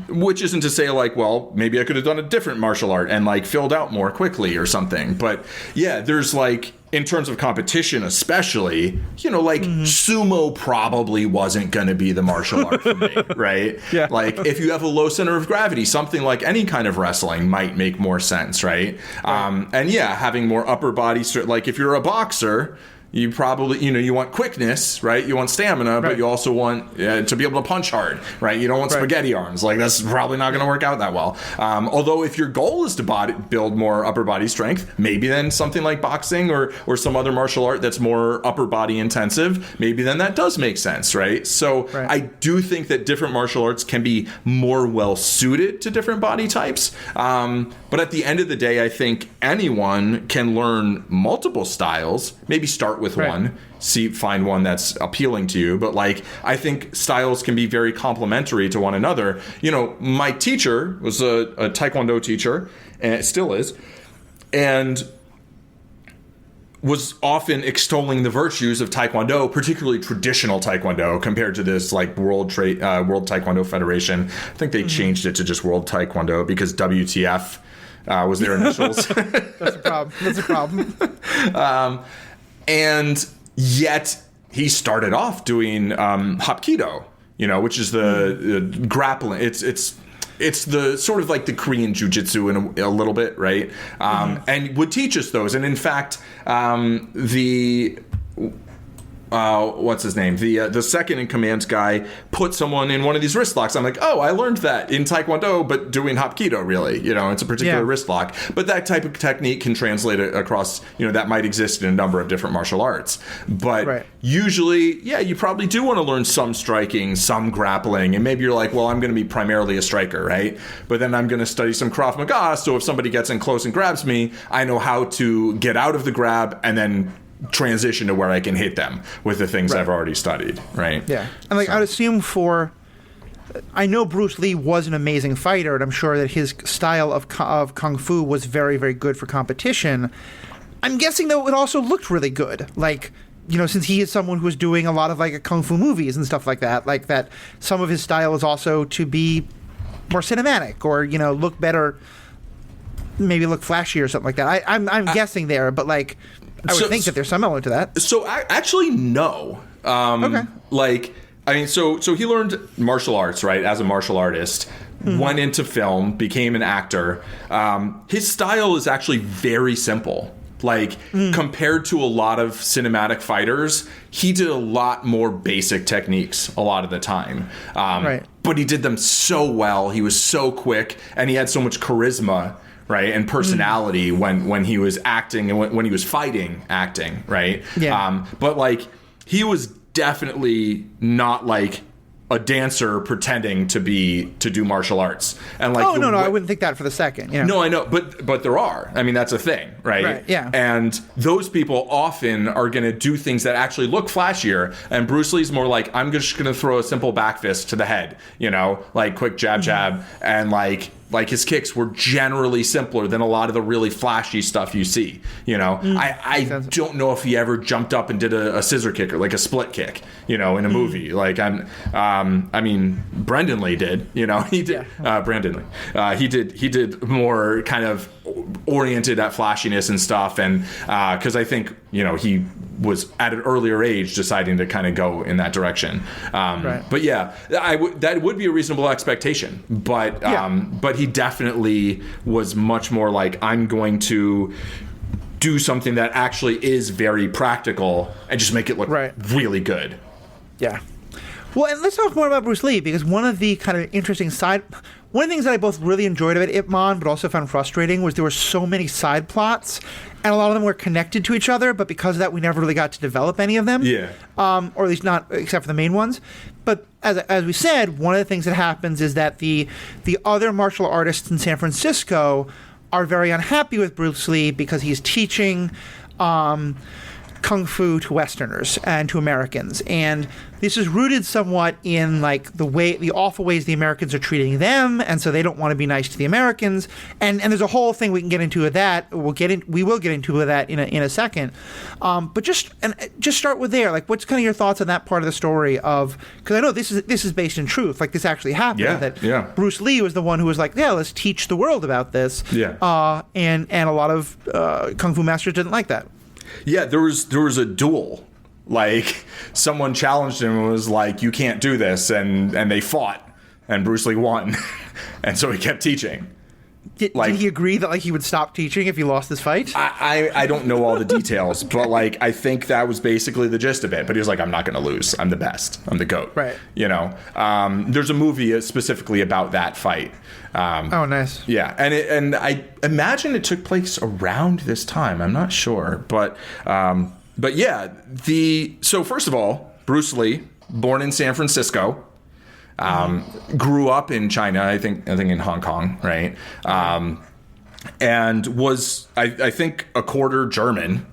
Which isn't to say, like, well, maybe I could have done a different martial art and, like, filled out more quickly or something. But yeah, there's, like, in terms of competition especially, you know, like, sumo probably wasn't going to be the martial art for me, right? Yeah. Like, if you have a low center of gravity, something like any kind of wrestling might make more sense, right? And yeah, having more upper body, like, if you're a boxer, you probably, you know, you want quickness, right? You want stamina, but you also want to be able to punch hard, right? You don't want spaghetti arms. Like, that's probably not going to work out that well. Although if your goal is to build more upper body strength, maybe then something like boxing or some other martial art that's more upper body intensive, maybe then that does make sense, right? So I do think that different martial arts can be more well suited to different body types. But at the end of the day, I think anyone can learn multiple styles, maybe start with one, find one that's appealing to you. But, like, I think styles can be very complementary to one another. You know, my teacher was a Taekwondo teacher, and it still is, and was often extolling the virtues of Taekwondo, particularly traditional Taekwondo, compared to this, like, World Taekwondo Federation. I think they changed it to just World Taekwondo because WTF was their initials. That's a problem. And yet he started off doing Hapkido, you know, which is the grappling. It's the sort of like the Korean jiu-jitsu in a little bit, right? And would teach us those. And in fact, what's his name? The second in command guy put someone in one of these wrist locks. I'm like, oh, I learned that in Taekwondo, but doing Hapkido, really. It's a particular wrist lock. But that type of technique can translate across, that might exist in a number of different martial arts. But usually, you probably do want to learn some striking, some grappling, and maybe you're like, well, I'm going to be primarily a striker, right? But then I'm going to study some Krav Maga, so if somebody gets in close and grabs me, I know how to get out of the grab and then transition to where I can hit them with the things I've already studied, right? Yeah. And I'd assume I know Bruce Lee was an amazing fighter, and I'm sure that his style of Kung Fu was very, very good for competition. I'm guessing, though, it also looked really good. Since he is someone who was doing a lot of Kung Fu movies and stuff like that some of his style is also to be more cinematic or, look better, maybe look flashy or something like that. I'm guessing there, but I would think that there's some element to that. So actually, no. Okay. So he learned martial arts, right, as a martial artist, went into film, became an actor. His style is actually very simple. Compared to a lot of cinematic fighters, he did a lot more basic techniques a lot of the time. But he did them so well. He was so quick, and he had so much charisma, right, and personality when he was acting and when he was fighting, acting, right? Yeah. But he was definitely not a dancer pretending to do martial arts. And no, I wouldn't think that for the second. No, I know, but there are. I mean, that's a thing, right? Right. Yeah. And those people often are going to do things that actually look flashier. And Bruce Lee's more I'm just going to throw a simple back fist to the head, quick jab, and his kicks were generally simpler than a lot of the really flashy stuff you see. I don't know if he ever jumped up and did a scissor kick or a split kick, in a movie. Brendan Lee did. He did. Brandon Lee. He did more kind of oriented at flashiness and stuff, and because I think he was at an earlier age deciding to kind of go in that direction. But yeah, that would be a reasonable expectation. But he definitely was much more I'm going to do something that actually is very practical and just make it look really good. Yeah. Well, and let's talk more about Bruce Lee, because one of the kind of interesting one of the things that I both really enjoyed about Ip Man, but also found frustrating, was there were so many side plots, and a lot of them were connected to each other, but because of that, we never really got to develop any of them. Yeah. Or at least not, except for the main ones. But as we said, one of the things that happens is that the other martial artists in San Francisco are very unhappy with Bruce Lee because he's teaching Kung Fu to Westerners and to Americans, and this is rooted somewhat in the awful ways the Americans are treating them, and so they don't want to be nice to the Americans, and there's a whole thing we can get into with that. We will get into that in a second, but just start with there. What's kind of your thoughts on that part of the story because I know this is based in truth. This actually happened. Bruce Lee was the one who was let's teach the world about this. Yeah. And a lot of Kung Fu masters didn't like that. Yeah, there was a duel. Someone challenged him and was you can't do this, and they fought, and Bruce Lee won, and so he kept teaching. Did he agree that he would stop teaching if he lost this fight? I don't know all the details, but I think that was basically the gist of it. But he was I'm not going to lose. I'm the best. I'm the GOAT. Right. There's a movie specifically about that fight. Oh, nice. Yeah, and I imagine it took place around this time. I'm not sure, but yeah. So first of all, Bruce Lee, born in San Francisco. Grew up in China, I think in Hong Kong, right? And was, I think, a quarter German.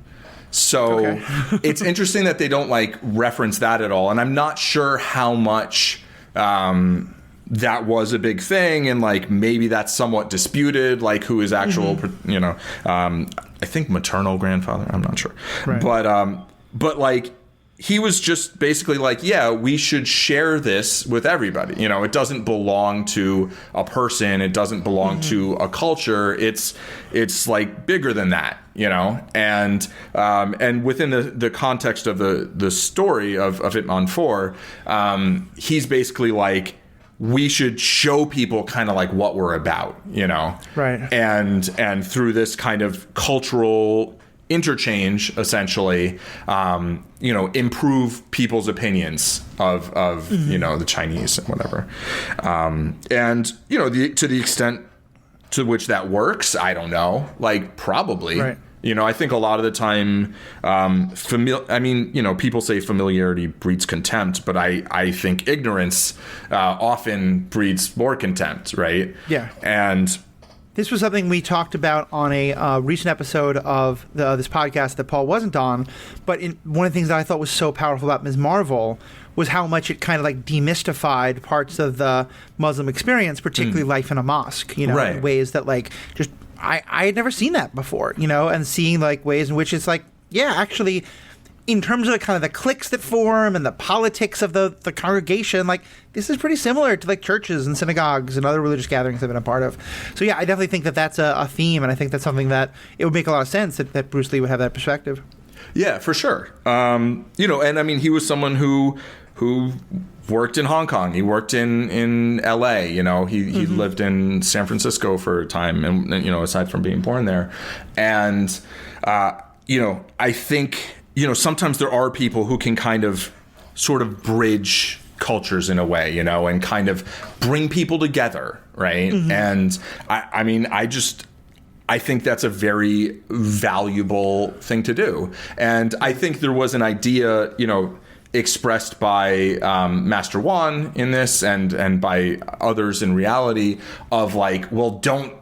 So it's interesting that they don't reference that at all. And I'm not sure how much that was a big thing. And maybe that's somewhat disputed, who is actual, I think maternal grandfather. I'm not sure. Right. But he was just basically we should share this with everybody. It doesn't belong to a person. It doesn't belong to a culture. It's bigger than that, and within the context of the story of Ip Man 4, he's basically we should show people kind of what we're about, Right. And through this kind of cultural interchange, essentially, improve people's opinions of the Chinese and whatever. And to the extent to which that works, I don't know. Like, probably. Right. I think a lot of the time, people say familiarity breeds contempt, but I think ignorance often breeds more contempt, right? Yeah. And this was something we talked about on a recent episode of this podcast that Paul wasn't on. But one of the things that I thought was so powerful about Ms. Marvel was how much it kind of like demystified parts of the Muslim experience, particularly life in a mosque, right. in ways that like just I had never seen that before, and seeing like ways in which it's like, yeah, actually, in terms of the kind of the cliques that form and the politics of the congregation, like this is pretty similar to like churches and synagogues and other religious gatherings I've been a part of. So yeah, I definitely think that that's a theme, and I think that's something that it would make a lot of sense that Bruce Lee would have that perspective. Yeah, for sure. And I mean, he was someone who worked in Hong Kong. He worked in L.A. He lived in San Francisco for a time, and aside from being born there. And I think sometimes there are people who can kind of sort of bridge cultures in a way, and kind of bring people together, right? And I think that's a very valuable thing to do. And I think there was an idea, expressed by Master Wan in this and by others in reality of like, well, don't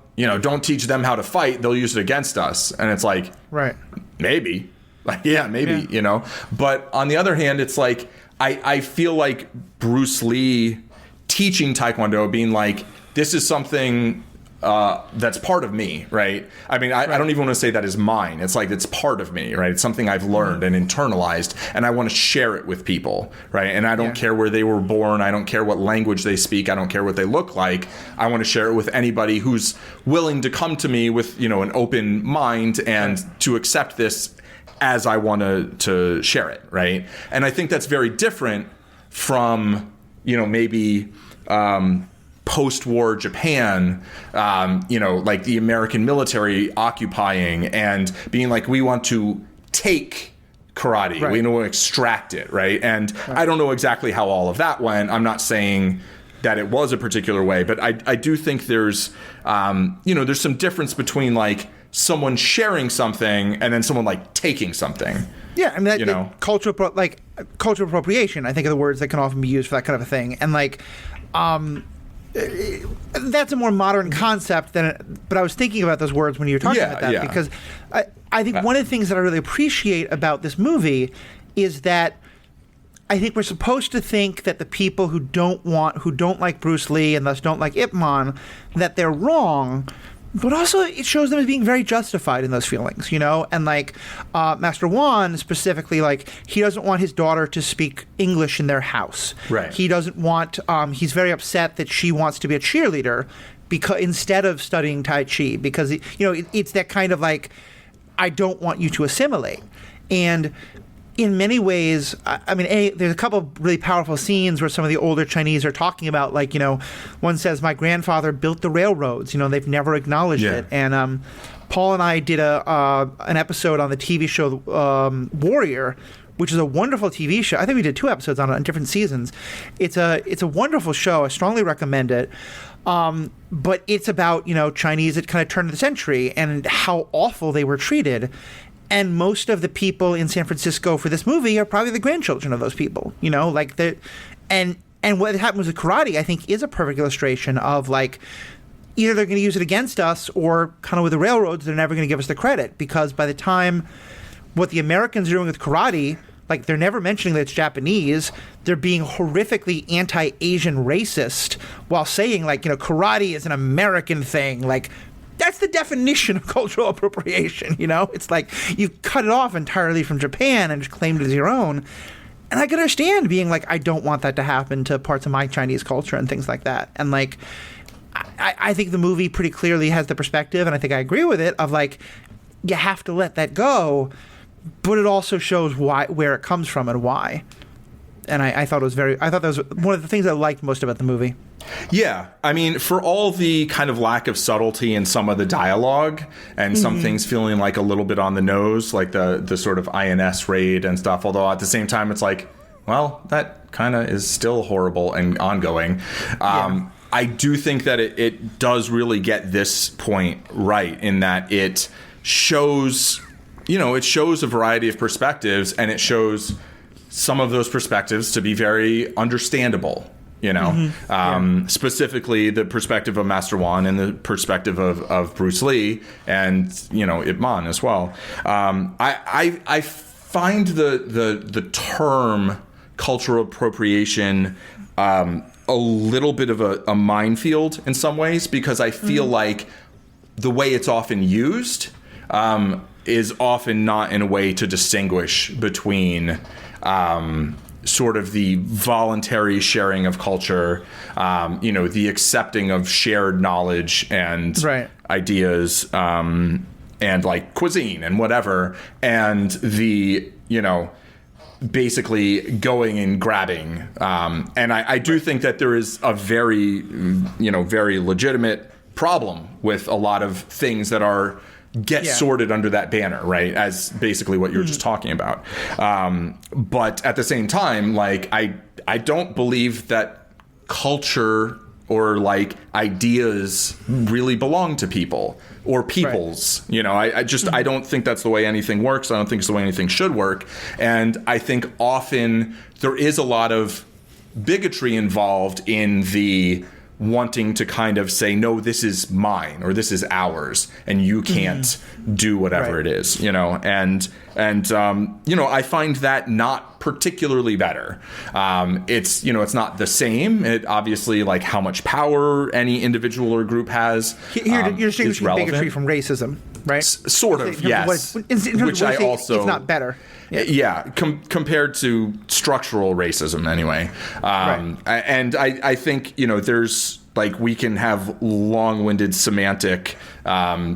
teach them how to fight. They'll use it against us. And it's like, right. Maybe. Like, yeah, maybe, But on the other hand, it's like, I feel like Bruce Lee teaching Taekwondo, being like, this is something that's part of me, right? I mean, I don't even want to say that is mine. It's like, it's part of me, right? It's something I've learned and internalized, and I want to share it with people, right? And I don't care where they were born. I don't care what language they speak. I don't care what they look like. I want to share it with anybody who's willing to come to me with, an open mind and to accept this as I want to share it, right? And I think that's very different from, maybe post-war Japan, like the American military occupying and being like, we want to take karate. Right. We want to extract it, right? And I don't know exactly how all of that went. I'm not saying that it was a particular way, but I do think there's, there's some difference between like someone sharing something and then someone like taking something. Yeah, I mean, cultural appropriation, I think, are the words that can often be used for that kind of a thing. And like, that's a more modern concept but I was thinking about those words when you were talking about that, because I think one of the things that I really appreciate about this movie is that I think we're supposed to think that the people who don't like Bruce Lee and thus don't like Ip Man, that they're wrong. But also, it shows them as being very justified in those feelings, And like Master Wan specifically, like he doesn't want his daughter to speak English in their house. Right. He doesn't want. He's very upset that she wants to be a cheerleader because instead of studying Tai Chi, because it's that kind of like, I don't want you to assimilate. And in many ways, I mean, there's a couple of really powerful scenes where some of the older Chinese are talking about, like, one says, my grandfather built the railroads, they've never acknowledged it. And Paul and I did an episode on the TV show Warrior, which is a wonderful TV show. I think we did 2 episodes on it in different seasons. It's a wonderful show. I strongly recommend it. But it's about, Chinese at kind of turn of the century and how awful they were treated. And most of the people in San Francisco for this movie are probably the grandchildren of those people, like and what happens with karate, I think, is a perfect illustration of like, either they're going to use it against us or kind of with the railroads, they're never going to give us the credit, because by the time what the Americans are doing with karate, like they're never mentioning that it's Japanese, they're being horrifically anti-Asian racist while saying like, karate is an American thing, like, that's the definition of cultural appropriation, It's like you cut it off entirely from Japan and just claimed it as your own. And I can understand being like, I don't want that to happen to parts of my Chinese culture and things like that. And like, I think the movie pretty clearly has the perspective, and I think I agree with it, of like, you have to let that go, but it also shows where it comes from and why. And I thought that was one of the things I liked most about the movie. Yeah, I mean, for all the kind of lack of subtlety in some of the dialogue and some things feeling like a little bit on the nose, like the sort of INS raid and stuff, although at the same time it's like, well, that kind of is still horrible and ongoing. I do think that it does really get this point right in that it shows, a variety of perspectives, and it shows some of those perspectives to be very understandable. Specifically the perspective of Master Wan and the perspective of Bruce Lee and, Ip Man as well. I find the term cultural appropriation a little bit of a minefield in some ways, because I feel like the way it's often used is often not in a way to distinguish between sort of the voluntary sharing of culture, the accepting of shared knowledge and ideas, and like cuisine and whatever, and the, basically going and grabbing. And I do think that there is a very, very legitimate problem with a lot of things that get sorted under that banner, right? As basically what you were just talking about. But at the same time, like, I don't believe that culture or like ideas really belong to people or peoples. I don't think that's the way anything works. I don't think it's the way anything should work. And I think often there is a lot of bigotry involved in the wanting to kind of say, no, this is mine or this is ours and you can't do whatever it is, and I find that not particularly better. It's not the same. It obviously, like, how much power any individual or group has. You're distinguishing bigotry from racism, right? Sort of, yes. Which I also... It's not better. Compared to structural racism anyway. And I think, there's, like, we can have long-winded semantic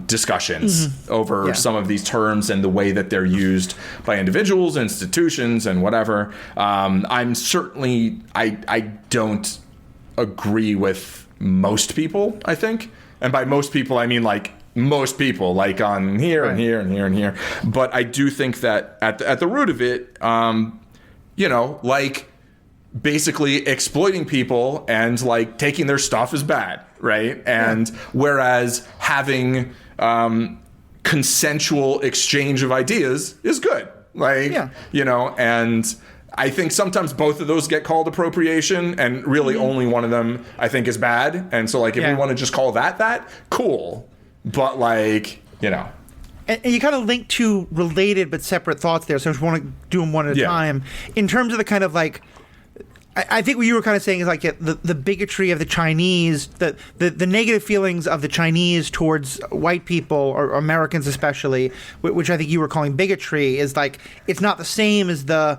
discussions over some of these terms and the way that they're used by individuals, institutions, and whatever. I'm certainly, I don't agree with most people, I think. And by most people, I mean, like, most people, like on here and here and here and here. But I do think that at the root of it, like, basically exploiting people and, like, taking their stuff is bad, right? And whereas having consensual exchange of ideas is good, like, and I think sometimes both of those get called appropriation, and really only one of them I think is bad. And so, like, if we want to just call that, cool. But, like, And you kind of link two related but separate thoughts there, so I just want to do them one at a time. In terms of the kind of, like, I think what you were kind of saying is, like, the bigotry of the Chinese, the negative feelings of the Chinese towards white people, or Americans especially, which I think you were calling bigotry, is, like, it's not the same as the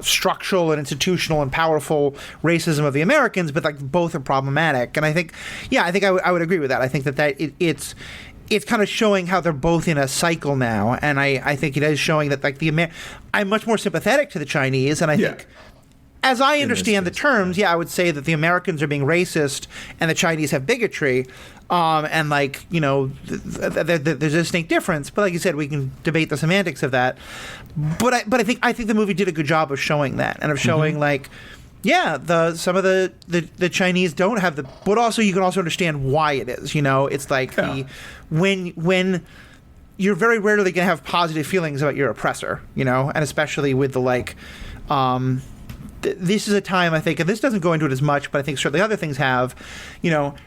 structural and institutional and powerful racism of the Americans, but, like, both are problematic. And I think, I would agree with that. I think that it's kind of showing how they're both in a cycle now, and I think it is showing that, like, I'm much more sympathetic to the Chinese, and I think, as I understand the terms, I would say that the Americans are being racist and the Chinese have bigotry, and, like, there's a distinct difference. But like you said, we can debate the semantics of that. But I think the movie did a good job of showing that, and of showing like, some of the Chinese don't have but also you can also understand why it is. It's like when you're very rarely going to have positive feelings about your oppressor, and especially with the, like, this is a time, I think, and this doesn't go into it as much, but I think certainly other things have,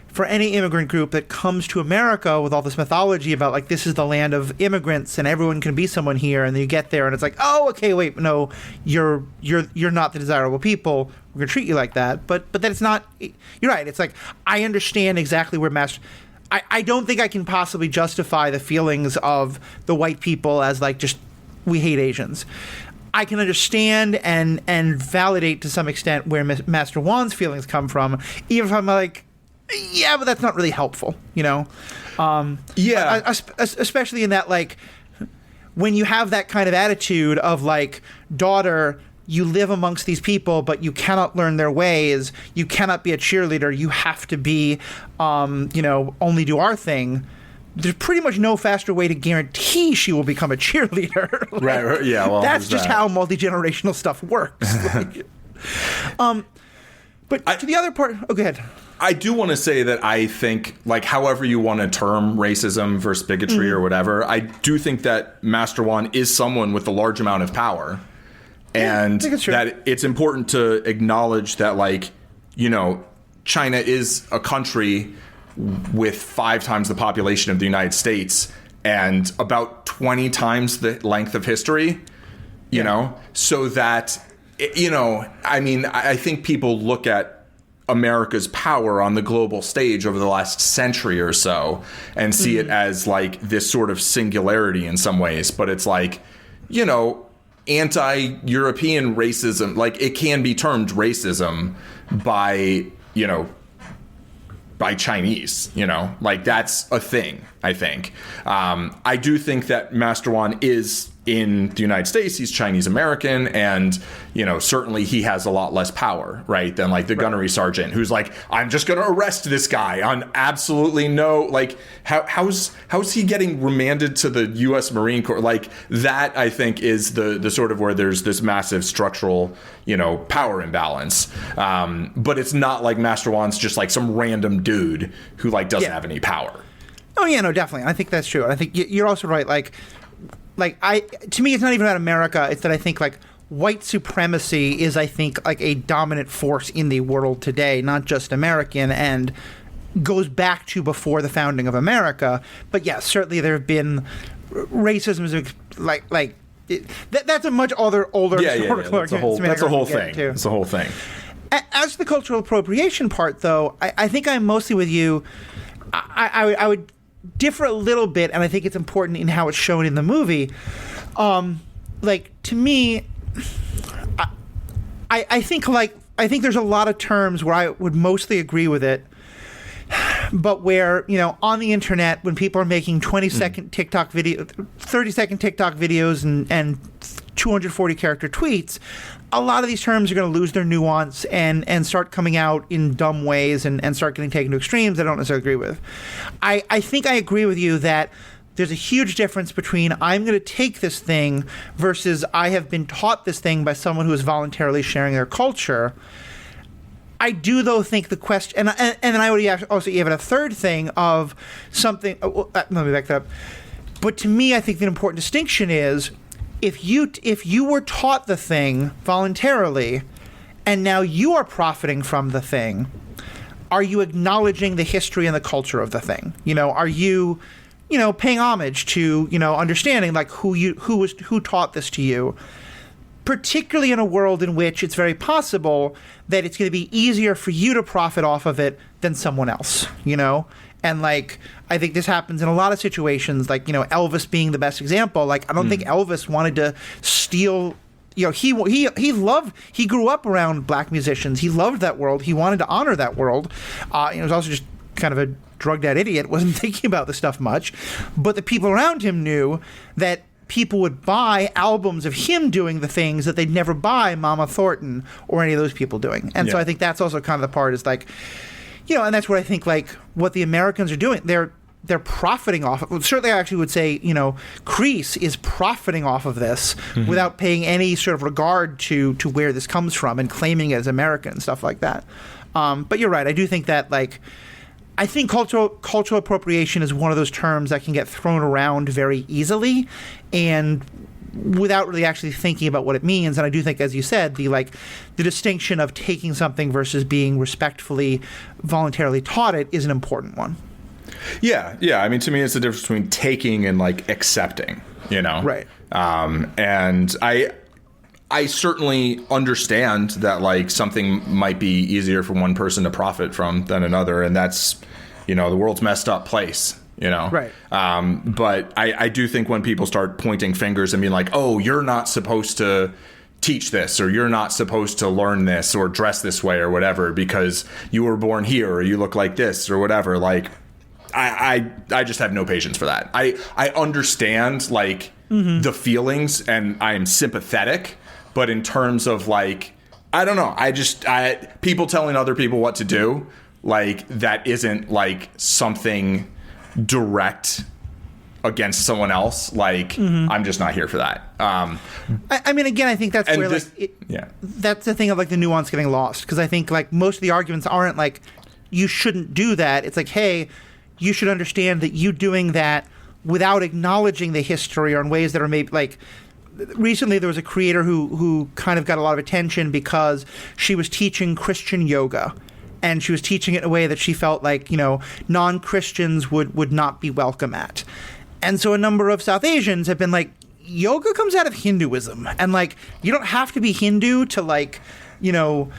for any immigrant group that comes to America with all this mythology about, like, this is the land of immigrants and everyone can be someone here, and then you get there and it's like, oh, okay, wait, no, you're not the desirable people. We're gonna treat you like that. But then it's not. You're right. It's like, I understand exactly where I don't think I can possibly justify the feelings of the white people as, like, just, we hate Asians. I can understand and validate to some extent where Master Wan's feelings come from, even if I'm like, but that's not really helpful, Especially in that, like, when you have that kind of attitude of, like, daughter, you live amongst these people, but you cannot learn their ways. You cannot be a cheerleader. You have to be, only do our thing. There's pretty much no faster way to guarantee she will become a cheerleader. Right. Yeah. Well, that's just how multi-generational stuff works. But to the other part, go ahead. I do want to say that I think, like, however you want to term racism versus bigotry or whatever, I do think that Master Wan is someone with a large amount of power. And that it's important to acknowledge that, like, China is a country with 5 times the population of the United States and about 20 times the length of history, you know, so that, I think people look at America's power on the global stage over the last century or so and see it as like this sort of singularity in some ways. But it's like, anti-European racism, like it can be termed racism by Chinese, like that's a thing, I think. I do think that Master Wan is in the United States. He's Chinese American, and certainly he has a lot less power, right, than like the gunnery sergeant who's like, I'm just going to arrest this guy on absolutely no, like, how's he getting remanded to the U.S. Marine Corps? Like that, I think, is the sort of where there's this massive structural, power imbalance. But it's not like Master Wan's just like some random dude who like doesn't have any power. Oh yeah, no, definitely. I think that's true. I think you're also right. To me, it's not even about America. It's that I think like white supremacy is, I think, like a dominant force in the world today, not just American, and goes back to before the founding of America. But yeah, certainly there have been racism, that's a much older historical argument. That's a whole thing. It's a whole thing. As the cultural appropriation part, though, I think I'm mostly with you. I would differ a little bit, and I think it's important in how it's shown in the movie. To me, I think there's a lot of terms where I would mostly agree with it, but where, on the internet, when people are making 20-second TikTok video, 30-second TikTok videos and 240 character tweets, a lot of these terms are going to lose their nuance and start coming out in dumb ways and start getting taken to extremes I don't necessarily agree with. I think I agree with you that there's a huge difference between I'm going to take this thing versus I have been taught this thing by someone who is voluntarily sharing their culture. I do, though, think the question, and then I would also even a third thing of something. Let me back that up. But to me, I think the important distinction is if you were taught the thing voluntarily, and now you are profiting from the thing, are you acknowledging the history and the culture of the thing? Are you, paying homage to, understanding like who taught this to you? Particularly in a world in which it's very possible that it's going to be easier for you to profit off of it than someone else, And I think this happens in a lot of situations, Elvis being the best example. I don't think Elvis wanted to steal, he grew up around black musicians. He loved that world. He wanted to honor that world. He was also just kind of a drugged out idiot, wasn't thinking about the stuff much. But the people around him knew that people would buy albums of him doing the things that they'd never buy Mama Thornton or any of those people doing. And so I think that's also kind of the part is and that's what I think what the Americans are doing. They're profiting off of. Certainly I actually would say, Crease is profiting off of this without paying any sort of regard to where this comes from and claiming it as American and stuff like that. But you're right. I do think that I think cultural appropriation is one of those terms that can get thrown around very easily and without really actually thinking about what it means. And I do think, as you said, the distinction of taking something versus being respectfully, voluntarily taught it is an important one. Yeah. I mean, to me, it's the difference between taking and accepting, Right. And I certainly understand that something might be easier for one person to profit from than another, and that's the world's messed up place, Right. But I do think when people start pointing fingers and being like, oh, you're not supposed to teach this, or you're not supposed to learn this or dress this way or whatever because you were born here or you look like this or whatever, I just have no patience for that. I understand the feelings and I am sympathetic, But in terms of like, I don't know. People telling other people what to do, like that isn't like something direct against someone else. Like I'm just not here for that. I mean, again, I think that's where that's the thing of like the nuance getting lost, because I think like most of the arguments aren't like you shouldn't do that. It's like, hey, you should understand that you doing that without acknowledging the history or in ways that are maybe like. Recently, there was a creator who kind of got a lot of attention because she was teaching Christian yoga, and she was teaching it in a way that she felt like, you know, non-Christians would not be welcome at. And so a number of South Asians have been like, yoga comes out of Hinduism, and like you don't have to be Hindu to like, you know,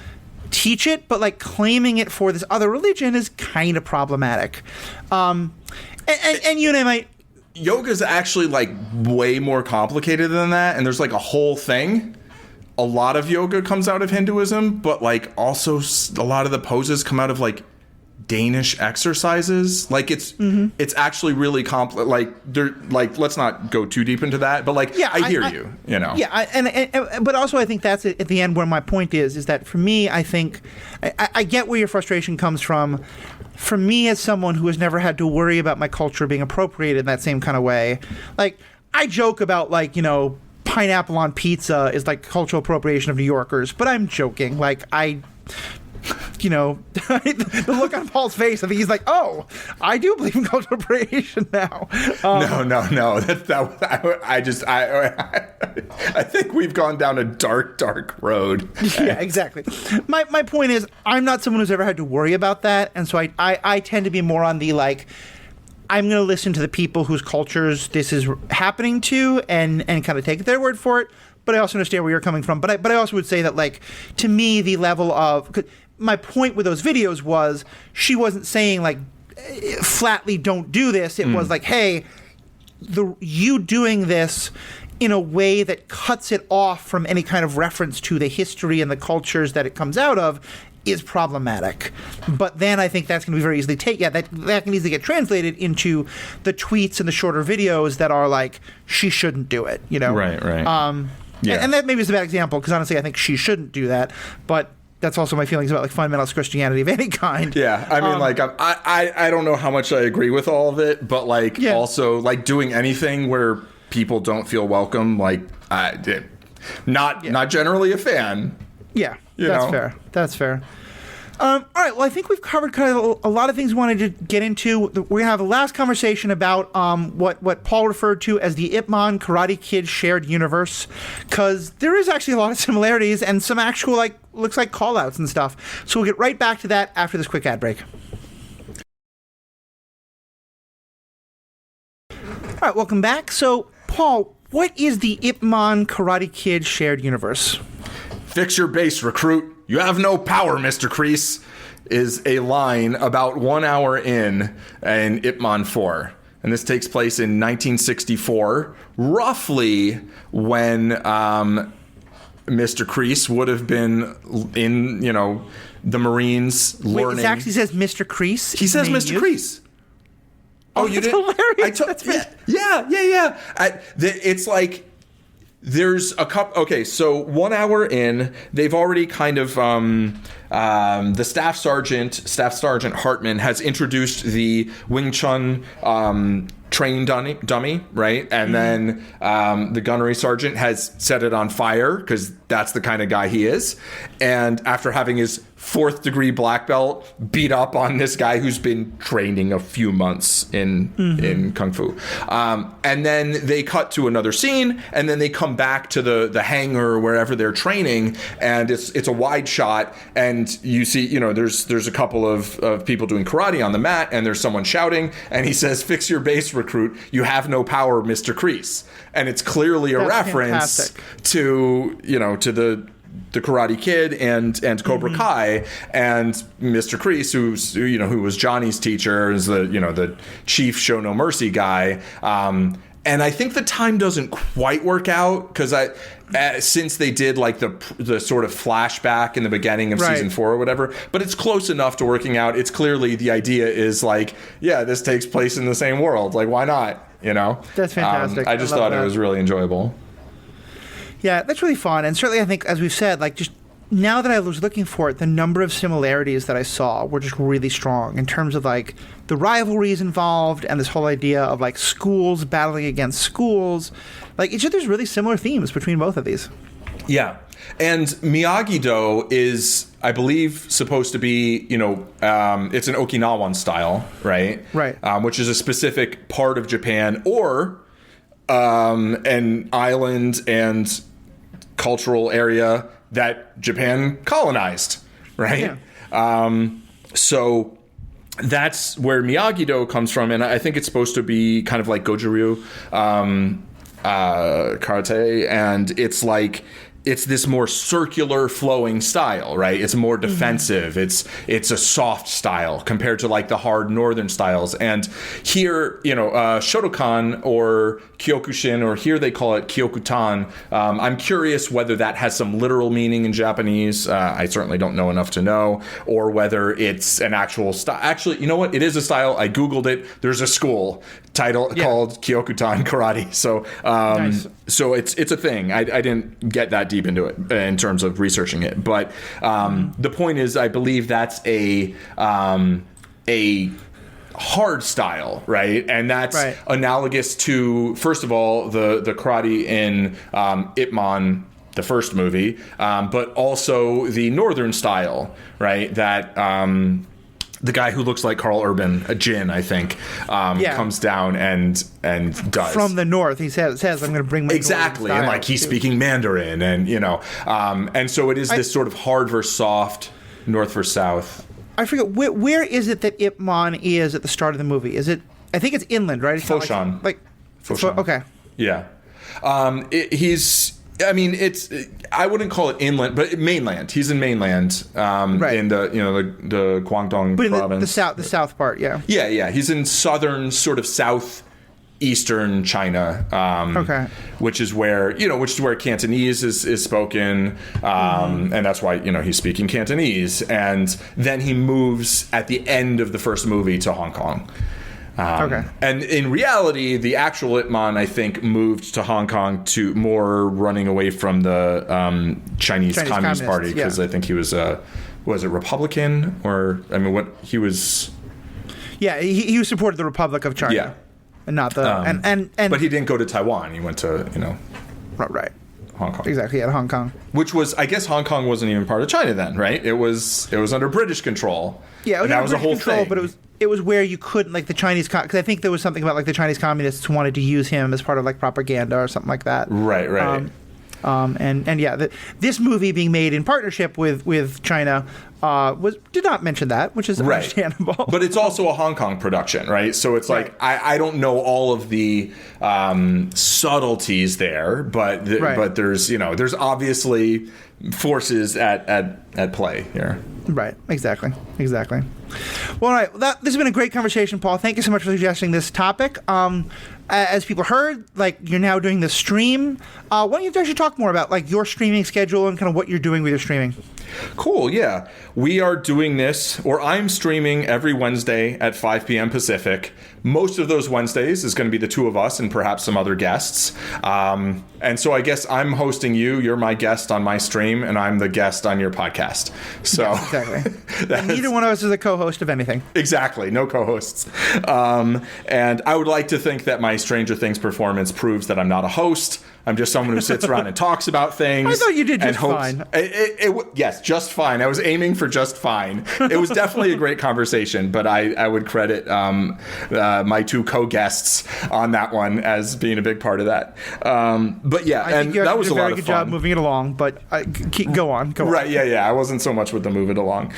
teach it, but like claiming it for this other religion is kind of problematic. And you know, might. Yoga's actually like way more complicated than that, and there's like a whole thing. A lot of yoga comes out of Hinduism, but like also a lot of the poses come out of like Danish exercises. Like it's actually really complex. Like let's not go too deep into that, but like I hear you. You know. Yeah, but also I think that's at the end where my point is that for me, I think I get where your frustration comes from. For me, as someone who has never had to worry about my culture being appropriated in that same kind of way, like I joke about like, you know, pineapple on pizza is like cultural appropriation of New Yorkers, but I'm joking. Like you know, the look on Paul's face, I think he's like, oh, I do believe in cultural appropriation now. No. I think we've gone down a dark road. Yeah, exactly. My point is, I'm not someone who's ever had to worry about that. And so I tend to be more on the, like, I'm going to listen to the people whose cultures this is happening to and kind of take their word for it. But I also understand where you're coming from. But I also would say that, like, to me, the level of... My point with those videos was she wasn't saying, like, flatly don't do this. It was like, hey, you doing this in a way that cuts it off from any kind of reference to the history and the cultures that it comes out of is problematic. But then I think that's going to be very easily that can easily get translated into the tweets and the shorter videos that are like, she shouldn't do it, you know? Right. Yeah. And that maybe is a bad example, because honestly I think she shouldn't do that, but that's also my feelings about like fundamentalist Christianity of any kind. Yeah, I mean, like I don't know how much I agree with all of it, but like also like doing anything where people don't feel welcome, like not generally a fan. Yeah, that's fair. All right, well, I think we've covered kind of a lot of things we wanted to get into. We're going to have a last conversation about what Paul referred to as the Ip Man Karate Kid shared universe, because there is actually a lot of similarities and some actual, like, looks like call-outs and stuff. So we'll get right back to that after this quick ad break. All right, welcome back. So, Paul, what is the Ip Man Karate Kid shared universe? Fix your base, recruit. You have no power, Mr. Kreese, is a line about 1 hour in Ip Man 4. And this takes place in 1964, roughly when Mr. Kreese would have been in, you know, the Marines learning. Wait, it actually says Mr. Kreese? He says Mr. Kreese. Oh, you didn't? Hilarious. Yeah. It's like... There's a couple. Okay, so 1 hour in, they've already kind of the staff sergeant Hartman has introduced the Wing Chun train dummy, right? And then the gunnery sergeant has set it on fire because that's the kind of guy he is. And after having his 4th degree black belt beat up on this guy who's been training a few months in Kung Fu. And then they cut to another scene, and then they come back to the hangar wherever they're training, and it's a wide shot, and you see, you know, there's a couple of people doing karate on the mat, and there's someone shouting, and he says, "Fix your base, recruit. You have no power, Mr. Kreese." And it's clearly a reference to, you know, to the Karate Kid and Cobra Kai, and Mr. Kreese, who was Johnny's teacher, is the chief show no mercy guy. And I think the time doesn't quite work out because since they did like the sort of flashback in the beginning of season 4 or whatever, but it's close enough to working out. It's clearly the idea is like, yeah, this takes place in the same world. Like, why not? You know, that's fantastic. I just thought it was really enjoyable. Yeah, that's really fun. And certainly I think, as we've said, like just now that I was looking for it, the number of similarities that I saw were just really strong in terms of like the rivalries involved and this whole idea of like schools battling against schools. Like there's really similar themes between both of these. Yeah. And Miyagi-Do is, I believe, supposed to be, it's an Okinawan style, right? Right. Which is a specific part of Japan or an island and cultural area that Japan colonized, right? Yeah. So that's where Miyagi-Do comes from, and I think it's supposed to be kind of like Goju-ryu karate, and it's this more circular flowing style, right? It's more defensive. Mm-hmm. It's a soft style compared to like the hard northern styles. And here, Shotokan or Kyokushin, or here they call it Kyokutan. I'm curious whether that has some literal meaning in Japanese. I certainly don't know enough to know, or whether it's an actual style. Actually, you know what? It is a style. I Googled it. There's a school called Kyokutan Karate. So, nice. So it's a thing. I didn't get that deep into it in terms of researching it, but the point is, I believe that's a hard style, right? And that's analogous to, first of all, the karate in Ip Man, the first movie, but also the northern style, right? That the guy who looks like Carl Urban, a Jin, I think, comes down and does. From the north, he says I'm going to bring my exactly, and like he's speaking Mandarin, and and so it is this sort of hard versus soft, north versus south. I forget where is it that Ip Man is at the start of the movie? Is it? I think it's inland, right? It's Foshan. Foshan. Okay. Yeah. I wouldn't call it inland, but mainland. He's in mainland, in the Guangdong province. The south part, yeah. Yeah. He's in southern, sort of southeastern China. Which is where Cantonese is spoken, and that's why he's speaking Cantonese. And then he moves at the end of the first movie to Hong Kong. And in reality, the actual Ip Man, I think, moved to Hong Kong to more running away from the Chinese Communist Party, because I think he was a Republican, or what he was. Yeah, he supported the Republic of China. Yeah, and not the But he didn't go to Taiwan. He went to right. Hong Kong. Exactly, at Hong Kong. Which was, I guess, Hong Kong wasn't even part of China then, right? It was under British control. Yeah, that was a whole thing. But it was where you couldn't, like the Chinese, because I think there was something about like the Chinese communists wanted to use him as part of like propaganda or something like that. Right. This movie being made in partnership with China did not mention that, which is understandable. But it's also a Hong Kong production, right? So it's like I don't know all of the subtleties there, but there's obviously forces at play here. Right. Exactly. Well, all right. This has been a great conversation, Paul. Thank you so much for suggesting this topic. As people heard, like you're now doing the stream. Why don't you actually talk more about like your streaming schedule and kind of what you're doing with your streaming? Cool. Yeah, we are doing this, or I'm streaming every Wednesday at 5 p.m. Pacific. Most of those Wednesdays is going to be the two of us and perhaps some other guests. And so I guess I'm hosting you. You're my guest on my stream, and I'm the guest on your podcast. So yes, exactly. And neither one of us is a co-host of anything. Exactly. No co-hosts. And I would like to think that my Stranger Things performance proves that I'm not a host. I'm just someone who sits around and talks about things. I thought you did just fine. Yes, just fine. I was aiming for just fine. It was definitely a great conversation, but I would credit my two co-guests on that one as being a big part of that. But yeah, and that was a lot of fun. You did a very good job moving it along, but go on. Right, yeah. I wasn't so much with the move it along.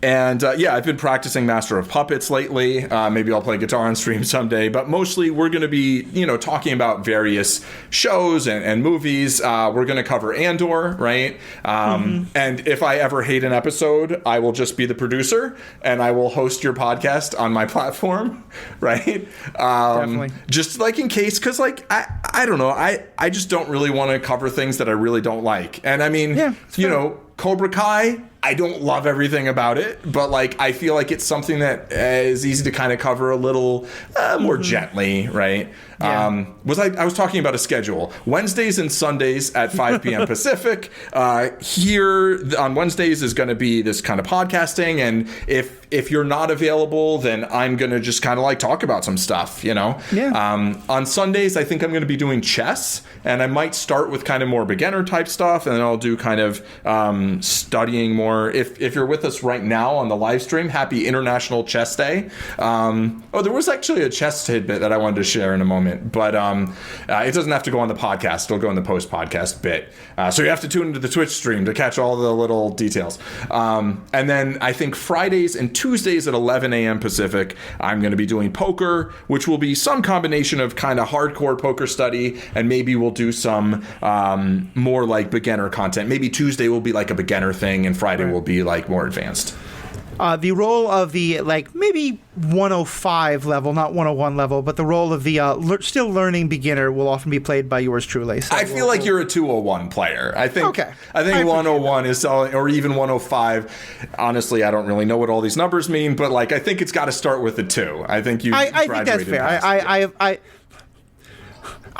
And I've been practicing Master of Puppets lately. Maybe I'll play guitar on stream someday. But mostly we're going to be, talking about various shows and movies. We're going to cover Andor, right? And if I ever hate an episode, I will just be the producer and I will host your podcast on my platform, right? Definitely. Just like in case, because like, I don't know. I just don't really want to cover things that I really don't like. And I mean, Cobra Kai, I don't love everything about it, but like I feel like it's something that is easy to kind of cover a little more gently, right? Yeah. I was talking about a schedule. Wednesdays and Sundays at 5 p.m. Pacific. Here on Wednesdays is going to be this kind of podcasting, and if you're not available, then I'm going to just kind of like talk about some stuff, you know? Yeah. On Sundays, I think I'm going to be doing chess, and I might start with kind of more beginner type stuff, and then I'll do kind of studying more. If you're with us right now on the live stream, happy International Chess Day. There was actually a chess tidbit that I wanted to share in a moment, but it doesn't have to go on the podcast. It'll go in the post-podcast bit. So you have to tune into the Twitch stream to catch all the little details. And then I think Fridays and Tuesdays at 11 a.m. Pacific, I'm going to be doing poker, which will be some combination of kind of hardcore poker study, and maybe we'll do some more like beginner content. Maybe Tuesday will be like a beginner thing, and Friday will be like more advanced. The role of the, like, maybe 105 level, not 101 level, but the role of the still learning beginner will often be played by yours truly. So I feel like you're a 201 player. I think 101 is, or even 105. Honestly, I don't really know what all these numbers mean, but like I think it's got to start with a 2. I think you. I think that's fair.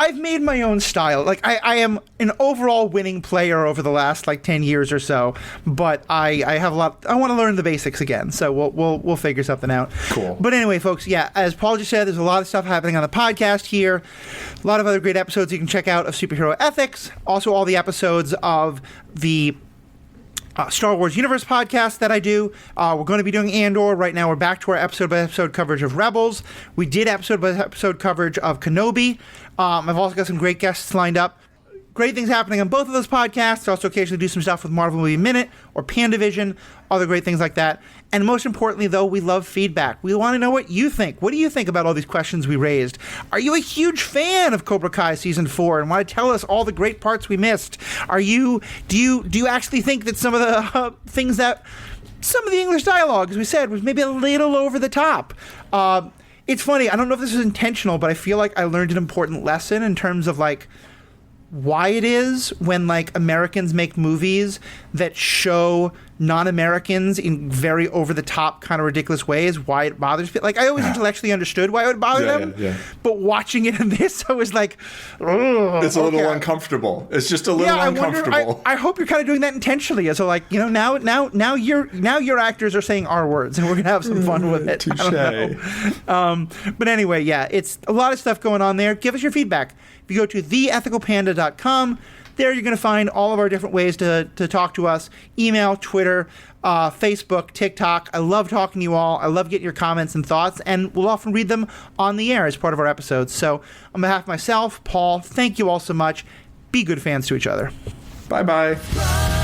I've made my own style. Like I am an overall winning player over the last like 10 years or so, but I have a lot. I want to learn the basics again, so we'll figure something out. Cool. But anyway, folks, yeah, as Paul just said, there's a lot of stuff happening on the podcast here. A lot of other great episodes you can check out of Superhero Ethics. Also, all the episodes of the Star Wars Universe podcast that I do. We're going to be doing Andor. Right now we're back to our episode-by-episode coverage of Rebels. We did episode-by-episode coverage of Kenobi. I've also got some great guests lined up. Great things happening on both of those podcasts. I also occasionally do some stuff with Marvel Movie Minute or Pandavision, other great things like that. And most importantly, though, we love feedback. We want to know what you think. What do you think about all these questions we raised? Are you a huge fan of Cobra Kai Season 4 and want to tell us all the great parts we missed? Do you actually think that some of the things that some of the English dialogue, as we said, was maybe a little over the top? It's funny. I don't know if this is intentional, but I feel like I learned an important lesson in terms of like why it is when like Americans make movies that show non-Americans in very over-the-top kind of ridiculous ways, why it bothers people. Like I always intellectually understood why it would bother them, but watching it in this, I was like, it's a little uncomfortable. It's just a little uncomfortable. I hope you're kind of doing that intentionally. So like, you know, now your actors are saying R words, and we're gonna have some fun with it. Touche. I don't know. But anyway, yeah, it's a lot of stuff going on there. Give us your feedback. If you go to theethicalpanda.com, there you're going to find all of our different ways to talk to us. Email, Twitter, Facebook, TikTok. I love talking to you all. I love getting your comments and thoughts, and we'll often read them on the air as part of our episodes. So on behalf of myself, Paul, thank you all so much. Be good fans to each other. Bye-bye.